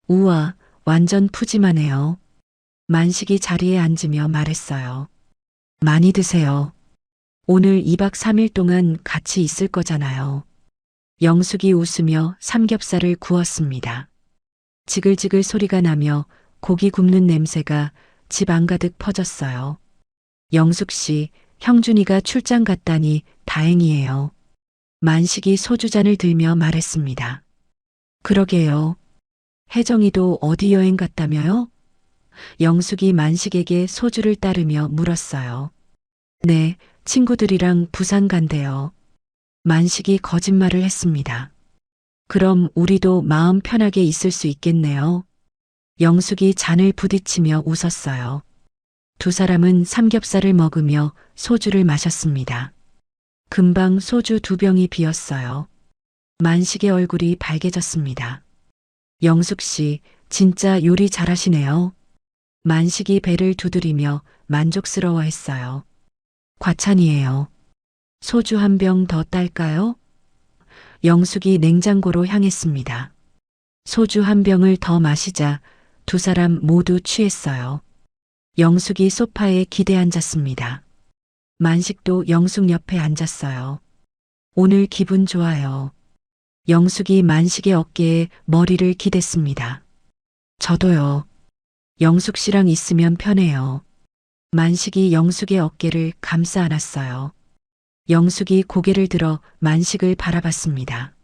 우와, 완전 푸짐하네요. 만식이 자리에 앉으며 말했어요. 많이 드세요. 오늘 2박 3일 동안 같이 있을 거잖아요. 영숙이 웃으며 삼겹살을 구웠습니다. 지글지글 소리가 나며 고기 굽는 냄새가 집 안가득 퍼졌어요. 영숙 씨, 형준이가 출장 갔다니 다행이에요. 만식이 소주잔을 들며 말했습니다. 그러게요. 혜정이도 어디 여행 갔다며요? 영숙이 만식에게 소주를 따르며 물었어요. 네, 친구들이랑 부산 간대요. 만식이 거짓말을 했습니다. 그럼 우리도 마음 편하게 있을 수 있겠네요. 영숙이 잔을 부딪히며 웃었어요. 두 사람은 삼겹살을 먹으며 소주를 마셨습니다. 금방 소주 2병이 비었어요. 만식의 얼굴이 밝아졌습니다. 영숙 씨, 진짜 요리 잘하시네요. 만식이 배를 두드리며 만족스러워했어요. 과찬이에요. 소주 1병 더 딸까요? 영숙이 냉장고로 향했습니다. 소주 1병을 더 마시자 두 사람 모두 취했어요. 영숙이 소파에 기대 앉았습니다. 만식도 영숙 옆에 앉았어요. 오늘 기분 좋아요. 영숙이 만식의 어깨에 머리를 기댔습니다. 저도요. 영숙 씨랑 있으면 편해요. 만식이 영숙의 어깨를 감싸 안았어요. 영숙이 고개를 들어 만식을 바라봤습니다.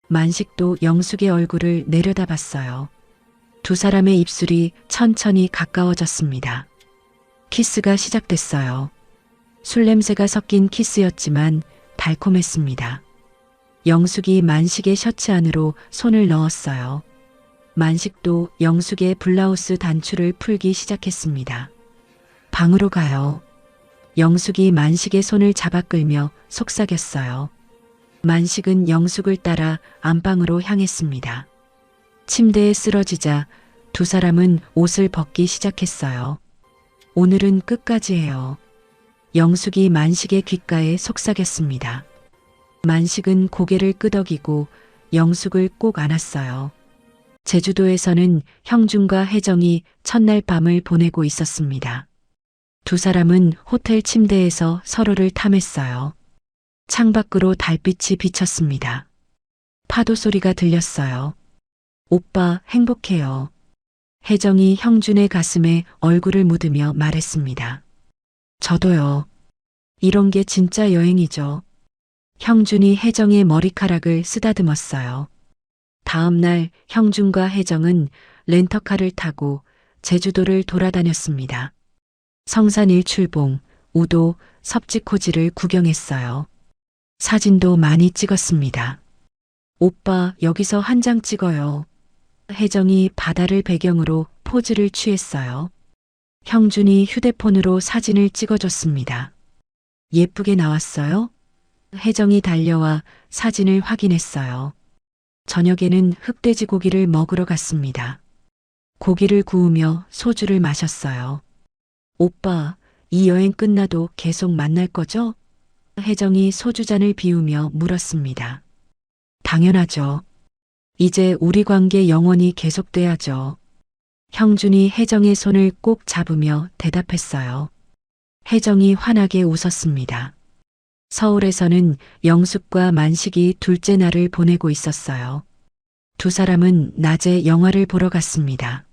만식도 영숙의 얼굴을 내려다봤어요. 두 사람의 입술이 천천히 가까워졌습니다. 키스가 시작됐어요. 술 냄새가 섞인 키스였지만 달콤했습니다. 영숙이 만식의 셔츠 안으로 손을 넣었어요. 만식도 영숙의 블라우스 단추를 풀기 시작했습니다. 방으로 가요. 영숙이 만식의 손을 잡아 끌며 속삭였어요. 만식은 영숙을 따라 안방으로 향했습니다. 침대에 쓰러지자 두 사람은 옷을 벗기 시작했어요. 오늘은 끝까지 해요. 영숙이 만식의 귓가에 속삭였습니다. 만식은 고개를 끄덕이고 영숙을 꼭 안았어요. 제주도에서는 형준과 혜정이 첫날 밤을 보내고 있었습니다. 두 사람은 호텔 침대에서 서로를 탐했어요. 창밖으로 달빛이 비쳤습니다. 파도 소리가 들렸어요. 오빠 행복해요. 혜정이 형준의 가슴에 얼굴을 묻으며 말했습니다. 저도요. 이런 게 진짜 여행이죠. 형준이 혜정의 머리카락을 쓰다듬었어요. 다음 날 형준과 혜정은 렌터카를 타고 제주도를 돌아다녔습니다. 성산 일출봉, 우도, 섭지코지를 구경했어요. 사진도 많이 찍었습니다. 오빠 여기서 한 장 찍어요. 혜정이 바다를 배경으로 포즈를 취했어요. 형준이 휴대폰으로 사진을 찍어줬습니다. 예쁘게 나왔어요? 혜정이 달려와 사진을 확인했어요. 저녁에는 흑돼지 고기를 먹으러 갔습니다. 고기를 구우며 소주를 마셨어요. 오빠, 이 여행 끝나도 계속 만날 거죠? 혜정이 소주잔을 비우며 물었습니다. 당연하죠. 이제 우리 관계 영원히 계속돼야죠. 형준이 혜정의 손을 꼭 잡으며 대답했어요. 혜정이 환하게 웃었습니다. 서울에서는 영숙과 만식이 둘째 날을 보내고 있었어요. 두 사람은 낮에 영화를 보러 갔습니다.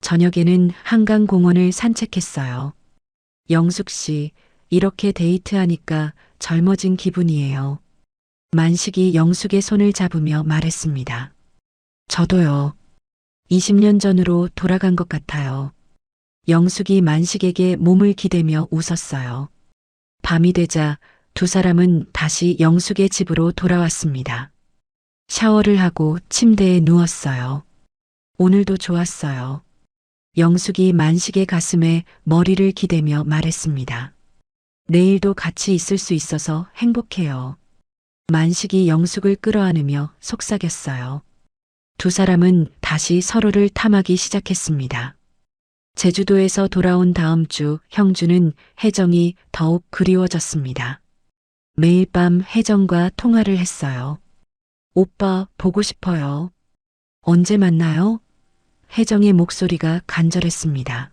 저녁에는 한강공원을 산책했어요. 영숙 씨, 이렇게 데이트하니까 젊어진 기분이에요. 만식이 영숙의 손을 잡으며 말했습니다. 저도요. 20년 전으로 돌아간 것 같아요. 영숙이 만식에게 몸을 기대며 웃었어요. 밤이 되자 두 사람은 다시 영숙의 집으로 돌아왔습니다. 샤워를 하고 침대에 누웠어요. 오늘도 좋았어요. 영숙이 만식의 가슴에 머리를 기대며 말했습니다. 내일도 같이 있을 수 있어서 행복해요. 만식이 영숙을 끌어안으며 속삭였어요. 두 사람은 다시 서로를 탐하기 시작했습니다. 제주도에서 돌아온 다음 주 형준은 혜정이 더욱 그리워졌습니다. 매일 밤 혜정과 통화를 했어요. 오빠 보고 싶어요. 언제 만나요? 혜정의 목소리가 간절했습니다.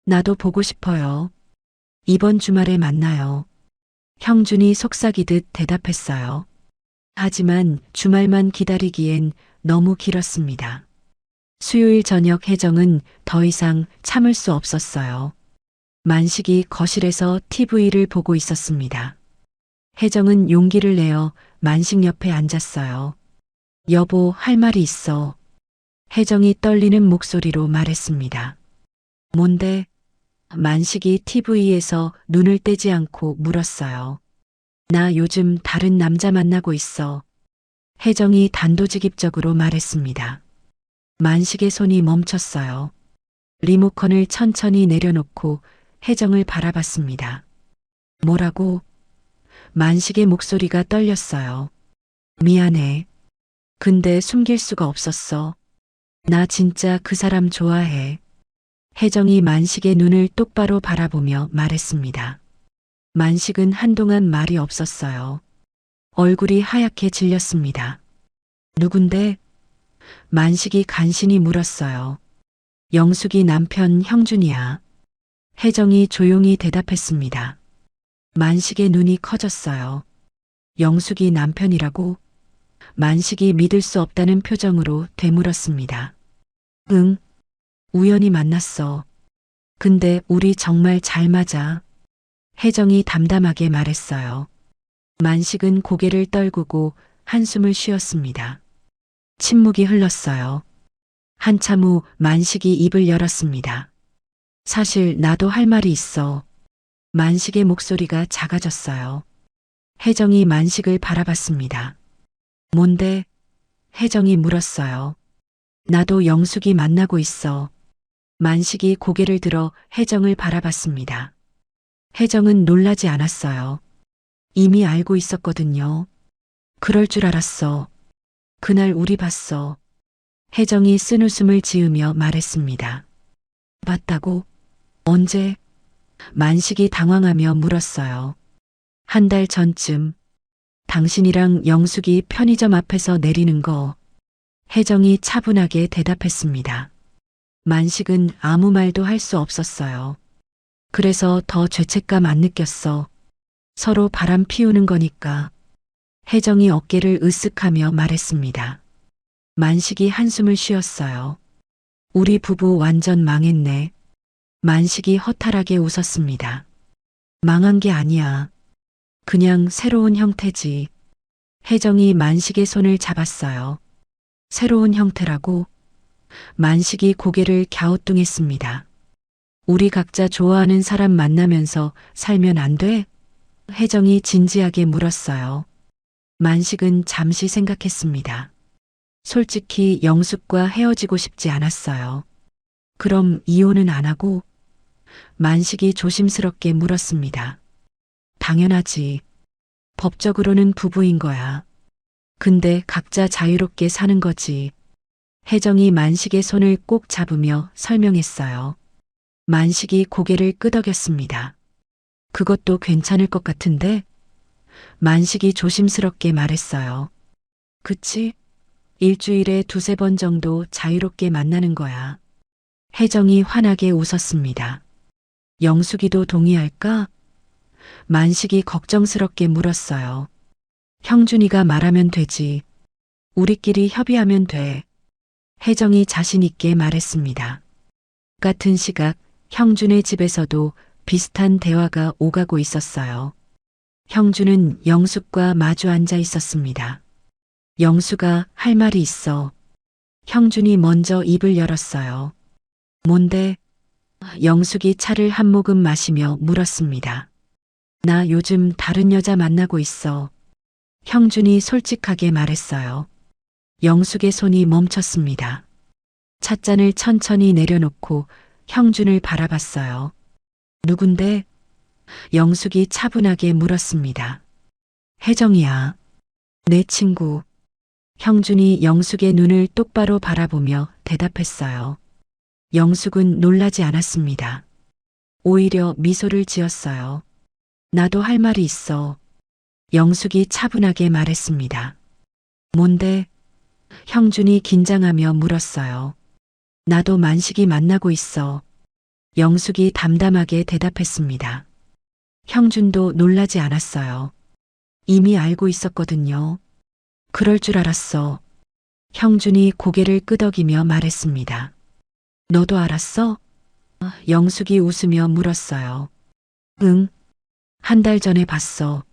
나도 보고 싶어요. 이번 주말에 만나요. 형준이 속삭이듯 대답했어요. 하지만 주말만 기다리기엔 너무 길었습니다. 수요일 저녁 혜정은 더 이상 참을 수 없었어요. 만식이 거실에서 TV를 보고 있었습니다. 혜정은 용기를 내어 만식 옆에 앉았어요. 여보, 할 말이 있어. 혜정이 떨리는 목소리로 말했습니다. 뭔데? 만식이 TV에서 눈을 떼지 않고 물었어요. 나 요즘 다른 남자 만나고 있어. 혜정이 단도직입적으로 말했습니다. 만식의 손이 멈췄어요. 리모컨을 천천히 내려놓고 혜정을 바라봤습니다. 뭐라고? 만식의 목소리가 떨렸어요. 미안해. 근데 숨길 수가 없었어. 나 진짜 그 사람 좋아해. 혜정이 만식의 눈을 똑바로 바라보며 말했습니다. 만식은 한동안 말이 없었어요. 얼굴이 하얗게 질렸습니다. 누군데? 만식이 간신히 물었어요. 영숙이 남편 형준이야. 혜정이 조용히 대답했습니다. 만식의 눈이 커졌어요. 영숙이 남편이라고? 만식이 믿을 수 없다는 표정으로 되물었습니다. 응, 우연히 만났어. 근데 우리 정말 잘 맞아. 혜정이 담담하게 말했어요. 만식은 고개를 떨구고 한숨을 쉬었습니다. 침묵이 흘렀어요. 한참 후 만식이 입을 열었습니다. 사실 나도 할 말이 있어. 만식의 목소리가 작아졌어요. 혜정이 만식을 바라봤습니다. 뭔데? 혜정이 물었어요. 나도 영숙이 만나고 있어. 만식이 고개를 들어 혜정을 바라봤습니다. 혜정은 놀라지 않았어요. 이미 알고 있었거든요. 그럴 줄 알았어. 그날 우리 봤어. 혜정이 쓴웃음을 지으며 말했습니다. 봤다고? 언제? 만식이 당황하며 물었어요. 한 달 전쯤. 당신이랑 영숙이 편의점 앞에서 내리는 거. 혜정이 차분하게 대답했습니다. 만식은 아무 말도 할 수 없었어요. 그래서 더 죄책감 안 느꼈어. 서로 바람 피우는 거니까. 혜정이 어깨를 으쓱하며 말했습니다. 만식이 한숨을 쉬었어요. 우리 부부 완전 망했네. 만식이 허탈하게 웃었습니다. 망한 게 아니야. 그냥 새로운 형태지. 혜정이 만식의 손을 잡았어요. 새로운 형태라고? 만식이 고개를 갸우뚱했습니다. 우리 각자 좋아하는 사람 만나면서 살면 안 돼? 혜정이 진지하게 물었어요. 만식은 잠시 생각했습니다. 솔직히 영숙과 헤어지고 싶지 않았어요. 그럼 이혼은 안 하고? 만식이 조심스럽게 물었습니다. 당연하지. 법적으로는 부부인 거야. 근데 각자 자유롭게 사는 거지. 혜정이 만식의 손을 꼭 잡으며 설명했어요. 만식이 고개를 끄덕였습니다. 그것도 괜찮을 것 같은데? 만식이 조심스럽게 말했어요. 그치? 일주일에 두세 번 정도 자유롭게 만나는 거야. 혜정이 환하게 웃었습니다. 영숙이도 동의할까? 만식이 걱정스럽게 물었어요. 형준이가 말하면 되지. 우리끼리 협의하면 돼. 혜정이 자신 있게 말했습니다. 같은 시각 형준의 집에서도 비슷한 대화가 오가고 있었어요. 형준은 영숙과 마주 앉아 있었습니다. 영수가 할 말이 있어. 형준이 먼저 입을 열었어요. 뭔데? 영숙이 차를 한 모금 마시며 물었습니다. 나 요즘 다른 여자 만나고 있어. 형준이 솔직하게 말했어요. 영숙의 손이 멈췄습니다. 찻잔을 천천히 내려놓고 형준을 바라봤어요. 누군데? 영숙이 차분하게 물었습니다. 혜정이야. 내 친구. 형준이 영숙의 눈을 똑바로 바라보며 대답했어요. 영숙은 놀라지 않았습니다. 오히려 미소를 지었어요. 나도 할 말이 있어. 영숙이 차분하게 말했습니다. 뭔데? 형준이 긴장하며 물었어요. 나도 만식이 만나고 있어. 영숙이 담담하게 대답했습니다. 형준도 놀라지 않았어요. 이미 알고 있었거든요. 그럴 줄 알았어. 형준이 고개를 끄덕이며 말했습니다. 너도 알았어? 영숙이 웃으며 물었어요. 응. 한 달 전에 봤어.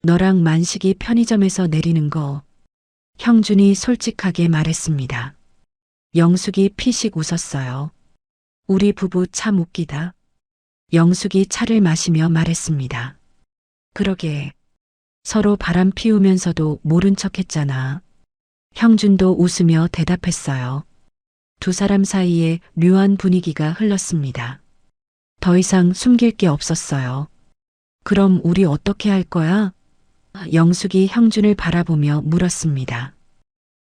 너랑 만식이 편의점에서 내리는 거. 형준이 솔직하게 말했습니다. 영숙이 피식 웃었어요. 우리 부부 참 웃기다. 영숙이 차를 마시며 말했습니다. 그러게. 서로 바람 피우면서도 모른 척 했잖아. 형준도 웃으며 대답했어요. 두 사람 사이에 묘한 분위기가 흘렀습니다. 더 이상 숨길 게 없었어요. 그럼 우리 어떻게 할 거야? 영숙이 형준을 바라보며 물었습니다.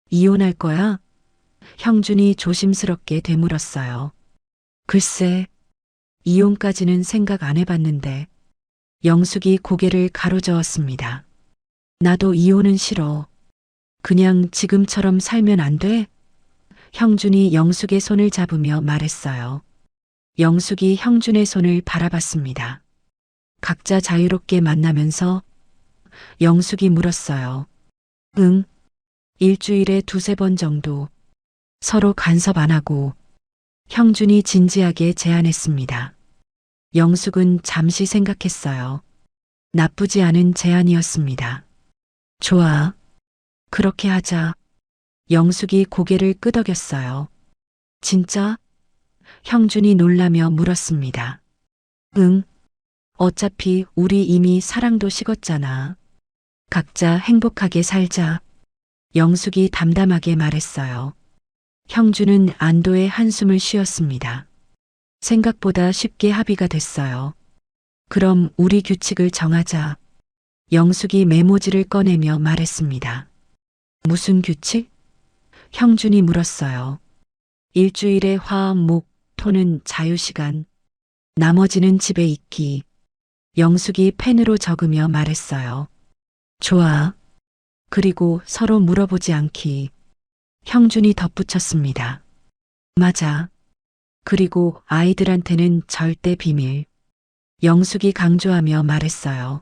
이혼할 거야? 형준이 조심스럽게 되물었어요. 글쎄, 이혼까지는 생각 안 해봤는데. 영숙이 고개를 가로저었습니다. 나도 이혼은 싫어. 그냥 지금처럼 살면 안 돼? 형준이 영숙의 손을 잡으며 말했어요. 영숙이 형준의 손을 바라봤습니다. 각자 자유롭게 만나면서 영숙이 물었어요. 응. 일주일에 두세 번 정도. 서로 간섭 안 하고. 형준이 진지하게 제안했습니다. 영숙은 잠시 생각했어요. 나쁘지 않은 제안이었습니다. 좋아. 그렇게 하자. 영숙이 고개를 끄덕였어요. 진짜? 형준이 놀라며 물었습니다. 응. 어차피 우리 이미 사랑도 식었잖아. 각자 행복하게 살자. 영숙이 담담하게 말했어요. 형준은 안도의 한숨을 쉬었습니다. 생각보다 쉽게 합의가 됐어요. 그럼 우리 규칙을 정하자. 영숙이 메모지를 꺼내며 말했습니다. 무슨 규칙? 형준이 물었어요. 일주일에 화, 목, 토는 자유시간. 나머지는 집에 있기. 영숙이 펜으로 적으며 말했어요. 좋아. 그리고 서로 물어보지 않기. 형준이 덧붙였습니다. 맞아. 그리고 아이들한테는 절대 비밀. 영숙이 강조하며 말했어요.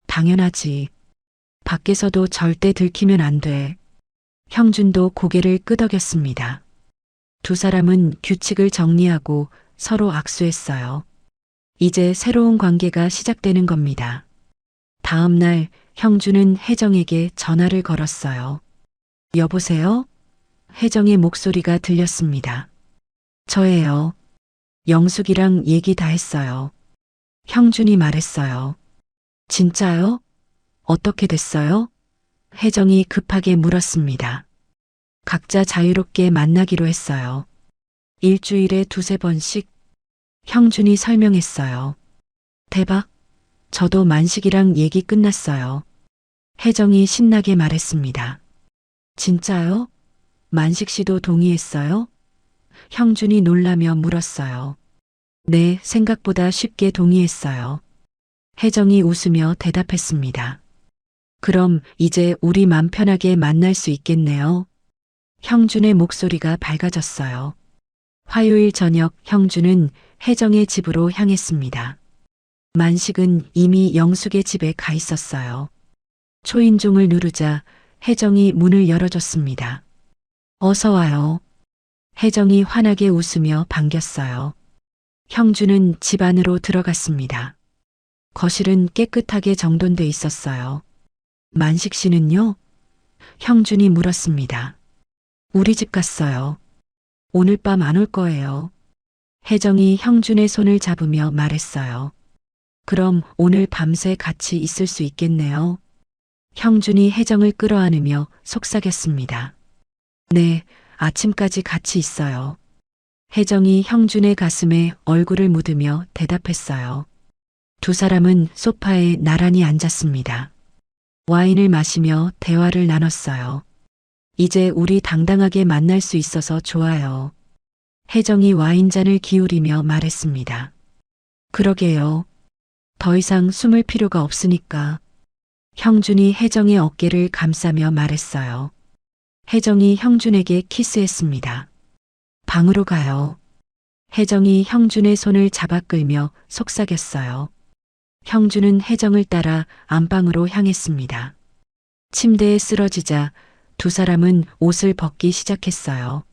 당연하지. 밖에서도 절대 들키면 안 돼. 형준도 고개를 끄덕였습니다. 두 사람은 규칙을 정리하고 서로 악수했어요. 이제 새로운 관계가 시작되는 겁니다. 다음 날 형준은 혜정에게 전화를 걸었어요. 여보세요? 혜정의 목소리가 들렸습니다. 저예요. 영숙이랑 얘기 다 했어요. 형준이 말했어요. 진짜요? 어떻게 됐어요? 혜정이 급하게 물었습니다. 각자 자유롭게 만나기로 했어요. 일주일에 두세 번씩 형준이 설명했어요. 대박. 저도 만식이랑 얘기 끝났어요. 혜정이 신나게 말했습니다. 진짜요? 만식 씨도 동의했어요? 형준이 놀라며 물었어요. 네, 생각보다 쉽게 동의했어요. 혜정이 웃으며 대답했습니다. 그럼 이제 우리 맘 편하게 만날 수 있겠네요. 형준의 목소리가 밝아졌어요. 화요일 저녁 형준은 혜정의 집으로 향했습니다. 만식은 이미 영숙의 집에 가 있었어요. 초인종을 누르자 혜정이 문을 열어줬습니다. 어서 와요. 혜정이 환하게 웃으며 반겼어요. 형준은 집 안으로 들어갔습니다. 거실은 깨끗하게 정돈돼 있었어요. 만식 씨는요? 형준이 물었습니다. 우리 집 갔어요. 오늘 밤 안 올 거예요. 혜정이 형준의 손을 잡으며 말했어요. 그럼 오늘 밤새 같이 있을 수 있겠네요. 형준이 혜정을 끌어안으며 속삭였습니다. 네, 아침까지 같이 있어요. 혜정이 형준의 가슴에 얼굴을 묻으며 대답했어요. 두 사람은 소파에 나란히 앉았습니다. 와인을 마시며 대화를 나눴어요. 이제 우리 당당하게 만날 수 있어서 좋아요. 혜정이 와인잔을 기울이며 말했습니다. 그러게요. 더 이상 숨을 필요가 없으니까. 형준이 혜정의 어깨를 감싸며 말했어요. 혜정이 형준에게 키스했습니다. 방으로 가요. 혜정이 형준의 손을 잡아 끌며 속삭였어요. 형준은 혜정을 따라 안방으로 향했습니다. 침대에 쓰러지자 두 사람은 옷을 벗기 시작했어요.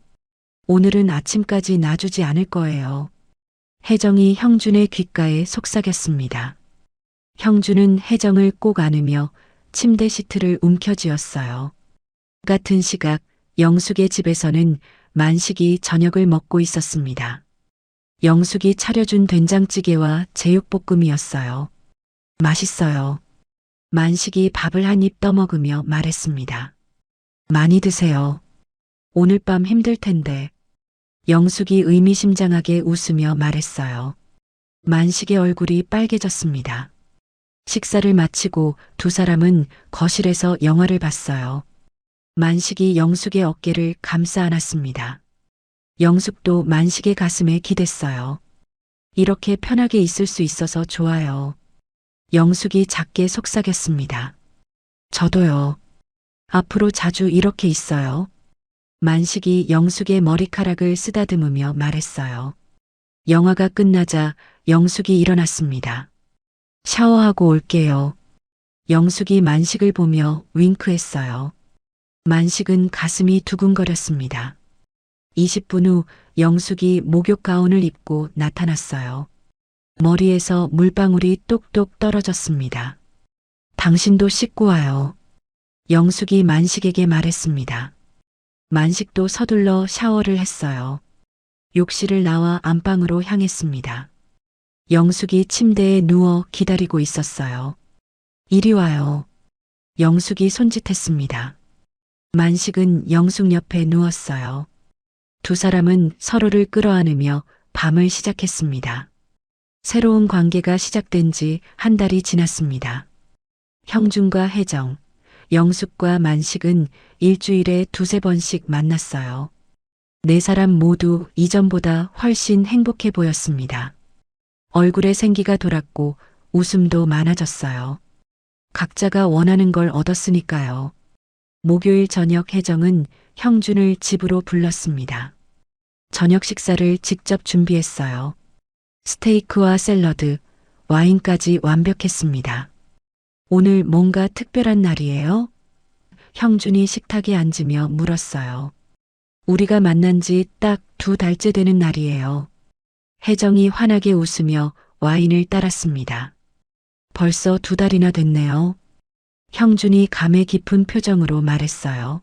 오늘은 아침까지 놔주지 않을 거예요. 혜정이 형준의 귓가에 속삭였습니다. 형준은 혜정을 꼭 안으며 침대 시트를 움켜쥐었어요. 같은 시각 영숙의 집에서는 만식이 저녁을 먹고 있었습니다. 영숙이 차려준 된장찌개와 제육볶음이었어요. 맛있어요. 만식이 밥을 한 입 떠먹으며 말했습니다. 많이 드세요. 오늘 밤 힘들 텐데. 영숙이 의미심장하게 웃으며 말했어요. 만식의 얼굴이 빨개졌습니다. 식사를 마치고 두 사람은 거실에서 영화를 봤어요. 만식이 영숙의 어깨를 감싸 안았습니다. 영숙도 만식의 가슴에 기댔어요. 이렇게 편하게 있을 수 있어서 좋아요. 영숙이 작게 속삭였습니다. 저도요. 앞으로 자주 이렇게 있어요. 만식이 영숙의 머리카락을 쓰다듬으며 말했어요. 영화가 끝나자 영숙이 일어났습니다. 샤워하고 올게요. 영숙이 만식을 보며 윙크했어요. 만식은 가슴이 두근거렸습니다. 20분 후 영숙이 목욕 가운을 입고 나타났어요. 머리에서 물방울이 똑똑 떨어졌습니다. 당신도 씻고 와요. 영숙이 만식에게 말했습니다. 만식도 서둘러 샤워를 했어요. 욕실을 나와 안방으로 향했습니다. 영숙이 침대에 누워 기다리고 있었어요. 이리 와요. 영숙이 손짓했습니다. 만식은 영숙 옆에 누웠어요. 두 사람은 서로를 끌어안으며 밤을 시작했습니다. 새로운 관계가 시작된 지 한 달이 지났습니다. 형준과 혜정, 영숙과 만식은 일주일에 두세 번씩 만났어요. 네 사람 모두 이전보다 훨씬 행복해 보였습니다. 얼굴에 생기가 돌았고 웃음도 많아졌어요. 각자가 원하는 걸 얻었으니까요. 목요일 저녁 혜정은 형준을 집으로 불렀습니다. 저녁 식사를 직접 준비했어요. 스테이크와 샐러드, 와인까지 완벽했습니다. 오늘 뭔가 특별한 날이에요? 형준이 식탁에 앉으며 물었어요. 우리가 만난 지 딱 2달째 되는 날이에요. 혜정이 환하게 웃으며 와인을 따랐습니다. 벌써 2달이나 됐네요. 형준이 감회 깊은 표정으로 말했어요.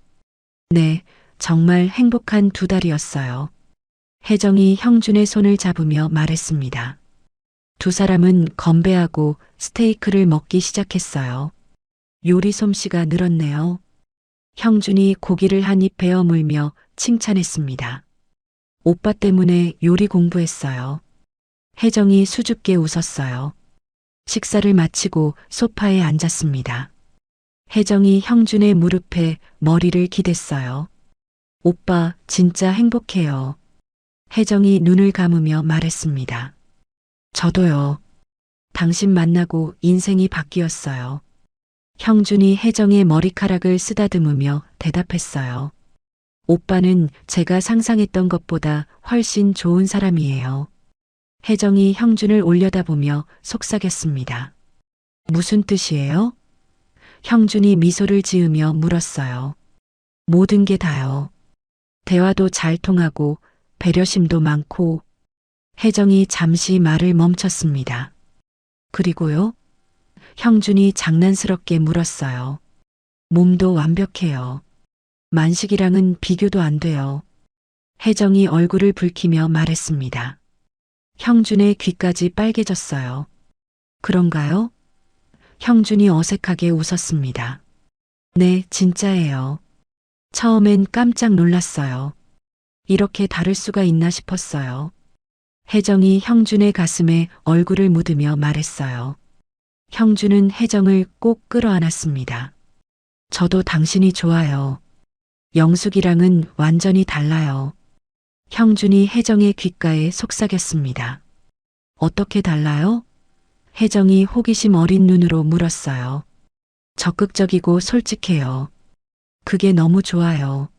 네, 정말 행복한 2달이었어요. 혜정이 형준의 손을 잡으며 말했습니다. 두 사람은 건배하고 스테이크를 먹기 시작했어요. 요리 솜씨가 늘었네요. 형준이 고기를 한 입 베어 물며 칭찬했습니다. 오빠 때문에 요리 공부했어요. 혜정이 수줍게 웃었어요. 식사를 마치고 소파에 앉았습니다. 혜정이 형준의 무릎에 머리를 기댔어요. 오빠 진짜 행복해요. 혜정이 눈을 감으며 말했습니다. 저도요. 당신 만나고 인생이 바뀌었어요. 형준이 혜정의 머리카락을 쓰다듬으며 대답했어요. 오빠는 제가 상상했던 것보다 훨씬 좋은 사람이에요. 혜정이 형준을 올려다보며 속삭였습니다. 무슨 뜻이에요? 형준이 미소를 지으며 물었어요. 모든 게 다요. 대화도 잘 통하고 배려심도 많고. 혜정이 잠시 말을 멈췄습니다. 그리고요? 형준이 장난스럽게 물었어요. 몸도 완벽해요. 만식이랑은 비교도 안 돼요. 혜정이 얼굴을 붉히며 말했습니다. 형준의 귀까지 빨개졌어요. 그런가요? 형준이 어색하게 웃었습니다. 네, 진짜예요. 처음엔 깜짝 놀랐어요. 이렇게 다를 수가 있나 싶었어요. 혜정이 형준의 가슴에 얼굴을 묻으며 말했어요. 형준은 혜정을 꼭 끌어안았습니다. 저도 당신이 좋아요. 영숙이랑은 완전히 달라요. 형준이 혜정의 귓가에 속삭였습니다. 어떻게 달라요? 혜정이 호기심 어린 눈으로 물었어요. 적극적이고 솔직해요. 그게 너무 좋아요.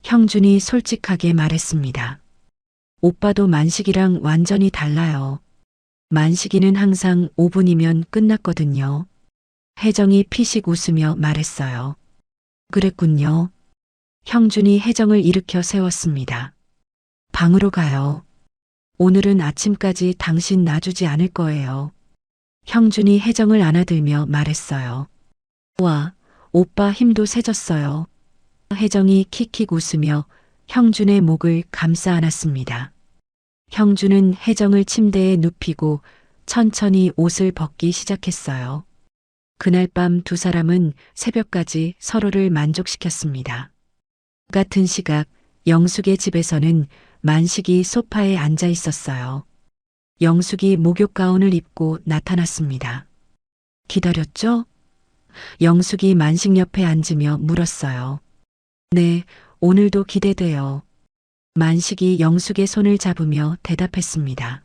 형준이 솔직하게 말했습니다. 오빠도 만식이랑 완전히 달라요. 만식이는 항상 5분이면 끝났거든요. 혜정이 피식 웃으며 말했어요. 그랬군요. 형준이 혜정을 일으켜 세웠습니다. 방으로 가요. 오늘은 아침까지 당신 놔주지 않을 거예요. 형준이 혜정을 안아들며 말했어요. 와, 오빠 힘도 세졌어요. 혜정이 킥킥 웃으며 형준의 목을 감싸 안았습니다. 형준은 혜정을 침대에 눕히고 천천히 옷을 벗기 시작했어요. 그날 밤 두 사람은 새벽까지 서로를 만족시켰습니다. 같은 시각 영숙의 집에서는 만식이 소파에 앉아 있었어요. 영숙이 목욕 가운을 입고 나타났습니다. 기다렸죠? 영숙이 만식 옆에 앉으며 물었어요. 네, 오늘도 기대돼요. 만식이 영숙의 손을 잡으며 대답했습니다.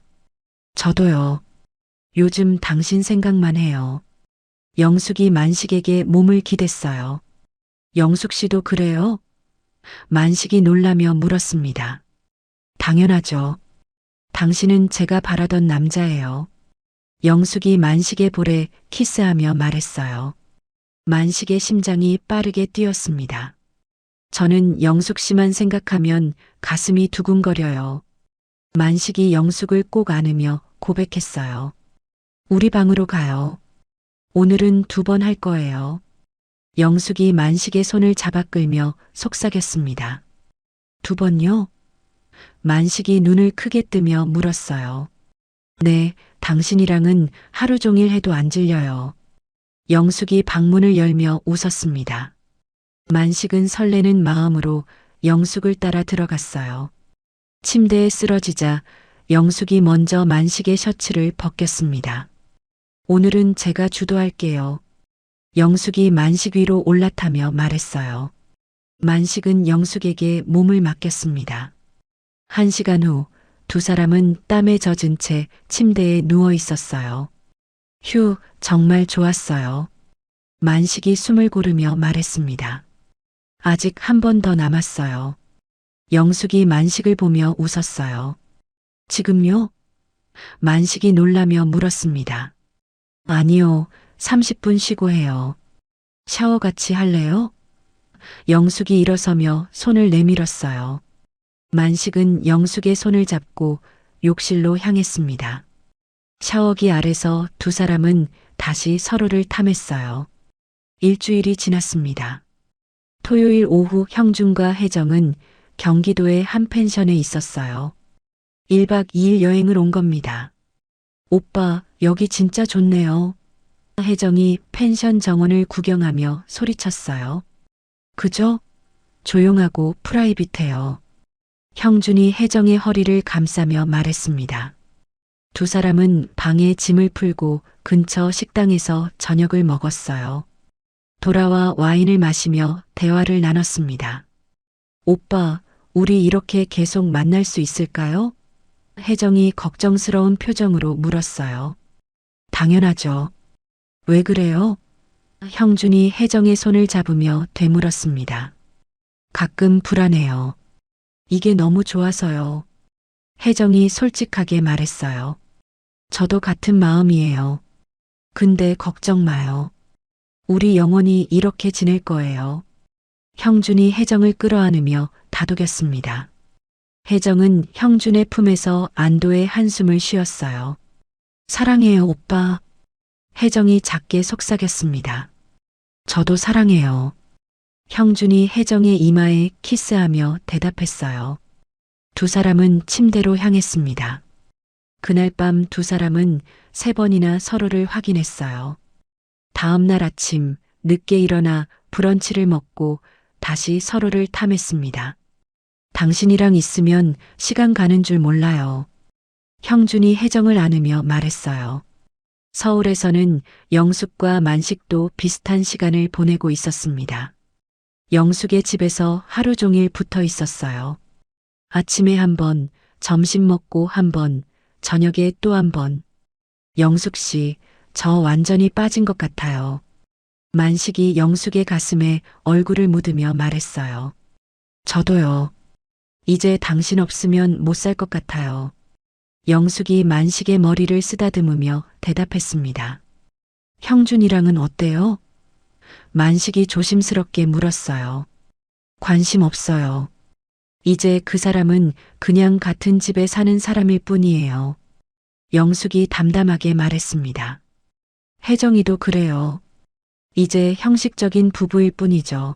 저도요. 요즘 당신 생각만 해요. 영숙이 만식에게 몸을 기댔어요. 영숙 씨도 그래요? 만식이 놀라며 물었습니다. 당연하죠. 당신은 제가 바라던 남자예요. 영숙이 만식의 볼에 키스하며 말했어요. 만식의 심장이 빠르게 뛰었습니다. 저는 영숙 씨만 생각하면 가슴이 두근거려요. 만식이 영숙을 꼭 안으며 고백했어요. 우리 방으로 가요. 오늘은 2번 할 거예요. 영숙이 만식의 손을 잡아 끌며 속삭였습니다. 2번요? 만식이 눈을 크게 뜨며 물었어요. 네, 당신이랑은 하루 종일 해도 안 질려요. 영숙이 방문을 열며 웃었습니다. 만식은 설레는 마음으로 영숙을 따라 들어갔어요. 침대에 쓰러지자 영숙이 먼저 만식의 셔츠를 벗겼습니다. 오늘은 제가 주도할게요. 영숙이 만식 위로 올라타며 말했어요. 만식은 영숙에게 몸을 맡겼습니다. 1시간 후 두 사람은 땀에 젖은 채 침대에 누워 있었어요. 휴, 정말 좋았어요. 만식이 숨을 고르며 말했습니다. 아직 한 번 더 남았어요. 영숙이 만식을 보며 웃었어요. 지금요? 만식이 놀라며 물었습니다. 아니요, 30분 쉬고 해요. 샤워 같이 할래요? 영숙이 일어서며 손을 내밀었어요. 만식은 영숙의 손을 잡고 욕실로 향했습니다. 샤워기 아래서 두 사람은 다시 서로를 탐했어요. 일주일이 지났습니다. 토요일 오후 형준과 혜정은 경기도의 한 펜션에 있었어요. 1박 2일 여행을 온 겁니다. 오빠, 여기 진짜 좋네요. 혜정이 펜션 정원을 구경하며 소리쳤어요. 그죠? 조용하고 프라이빗해요. 형준이 혜정의 허리를 감싸며 말했습니다. 두 사람은 방에 짐을 풀고 근처 식당에서 저녁을 먹었어요. 돌아와 와인을 마시며 대화를 나눴습니다. 오빠, 우리 이렇게 계속 만날 수 있을까요? 혜정이 걱정스러운 표정으로 물었어요. 당연하죠. 왜 그래요? 형준이 혜정의 손을 잡으며 되물었습니다. 가끔 불안해요. 이게 너무 좋아서요. 혜정이 솔직하게 말했어요. 저도 같은 마음이에요. 근데 걱정 마요. 우리 영원히 이렇게 지낼 거예요. 형준이 혜정을 끌어안으며 다독였습니다. 혜정은 형준의 품에서 안도의 한숨을 쉬었어요. 사랑해요, 오빠. 혜정이 작게 속삭였습니다. 저도 사랑해요. 형준이 혜정의 이마에 키스하며 대답했어요. 두 사람은 침대로 향했습니다. 그날 밤 두 사람은 3번이나 서로를 확인했어요. 다음 날 아침 늦게 일어나 브런치를 먹고 다시 서로를 탐했습니다. 당신이랑 있으면 시간 가는 줄 몰라요. 형준이 혜정을 안으며 말했어요. 서울에서는 영숙과 만식도 비슷한 시간을 보내고 있었습니다. 영숙의 집에서 하루 종일 붙어 있었어요. 아침에 한 번, 점심 먹고 한 번, 저녁에 또 한 번. 영숙 씨, 저 완전히 빠진 것 같아요. 만식이 영숙의 가슴에 얼굴을 묻으며 말했어요. 저도요. 이제 당신 없으면 못 살 것 같아요. 영숙이 만식의 머리를 쓰다듬으며 대답했습니다. 형준이랑은 어때요? 만식이 조심스럽게 물었어요. 관심 없어요. 이제 그 사람은 그냥 같은 집에 사는 사람일 뿐이에요. 영숙이 담담하게 말했습니다. 혜정이도 그래요. 이제 형식적인 부부일 뿐이죠.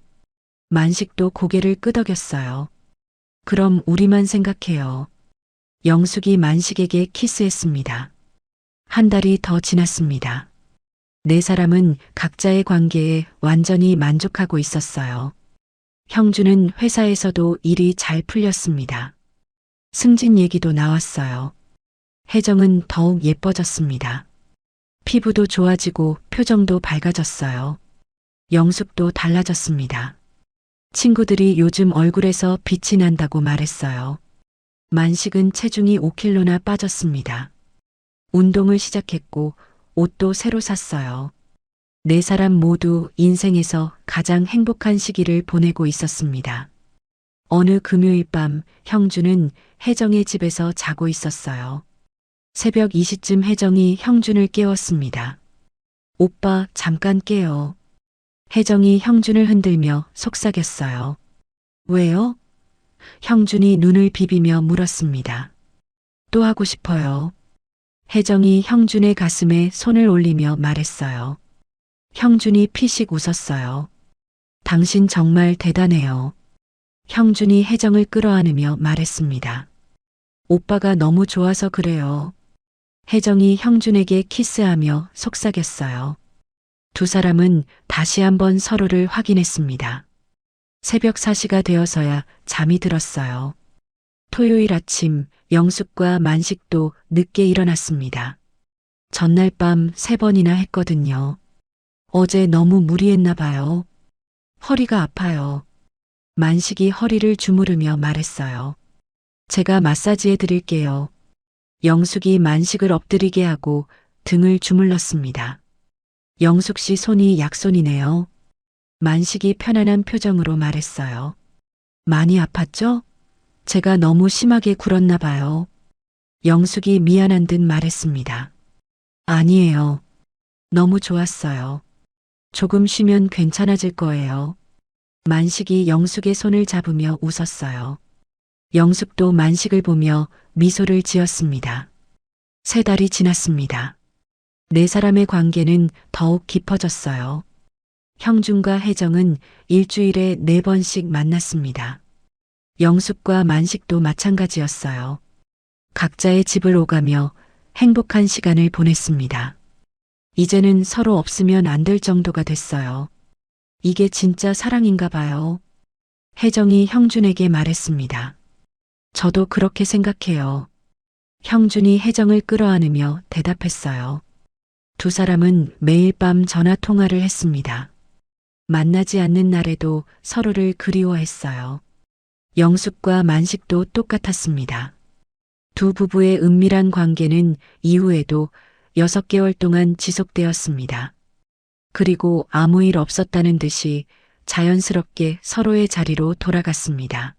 만식도 고개를 끄덕였어요. 그럼 우리만 생각해요. 영숙이 만식에게 키스했습니다. 한 달이 더 지났습니다. 네 사람은 각자의 관계에 완전히 만족하고 있었어요. 형준은 회사에서도 일이 잘 풀렸습니다. 승진 얘기도 나왔어요. 혜정은 더욱 예뻐졌습니다. 피부도 좋아지고 표정도 밝아졌어요. 영숙도 달라졌습니다. 친구들이 요즘 얼굴에서 빛이 난다고 말했어요. 만식은 체중이 5kg나 빠졌습니다. 운동을 시작했고 옷도 새로 샀어요. 네 사람 모두 인생에서 가장 행복한 시기를 보내고 있었습니다. 어느 금요일 밤 형준은 혜정의 집에서 자고 있었어요. 새벽 2시쯤 혜정이 형준을 깨웠습니다. 오빠, 잠깐 깨요. 혜정이 형준을 흔들며 속삭였어요. 왜요? 형준이 눈을 비비며 물었습니다. 또 하고 싶어요. 혜정이 형준의 가슴에 손을 올리며 말했어요. 형준이 피식 웃었어요. 당신 정말 대단해요. 형준이 혜정을 끌어안으며 말했습니다. 오빠가 너무 좋아서 그래요. 혜정이 형준에게 키스하며 속삭였어요. 두 사람은 다시 한번 서로를 확인했습니다. 새벽 4시가 되어서야 잠이 들었어요. 토요일 아침 영숙과 만식도 늦게 일어났습니다. 전날 밤 3번이나 했거든요. 어제 너무 무리했나 봐요. 허리가 아파요. 만식이 허리를 주무르며 말했어요. 제가 마사지해 드릴게요. 영숙이 만식을 엎드리게 하고 등을 주물렀습니다. 영숙 씨 손이 약손이네요. 만식이 편안한 표정으로 말했어요. 많이 아팠죠? 제가 너무 심하게 굴었나 봐요. 영숙이 미안한 듯 말했습니다. 아니에요. 너무 좋았어요. 조금 쉬면 괜찮아질 거예요. 만식이 영숙의 손을 잡으며 웃었어요. 영숙도 만식을 보며 미소를 지었습니다. 3달이 지났습니다. 네 사람의 관계는 더욱 깊어졌어요. 형준과 혜정은 일주일에 4번씩 만났습니다. 영숙과 만식도 마찬가지였어요. 각자의 집을 오가며 행복한 시간을 보냈습니다. 이제는 서로 없으면 안 될 정도가 됐어요. 이게 진짜 사랑인가 봐요. 혜정이 형준에게 말했습니다. 저도 그렇게 생각해요. 형준이 혜정을 끌어안으며 대답했어요. 두 사람은 매일 밤 전화 통화를 했습니다. 만나지 않는 날에도 서로를 그리워했어요. 영숙과 만식도 똑같았습니다. 두 부부의 은밀한 관계는 이후에도 6개월 동안 지속되었습니다. 그리고 아무 일 없었다는 듯이 자연스럽게 서로의 자리로 돌아갔습니다.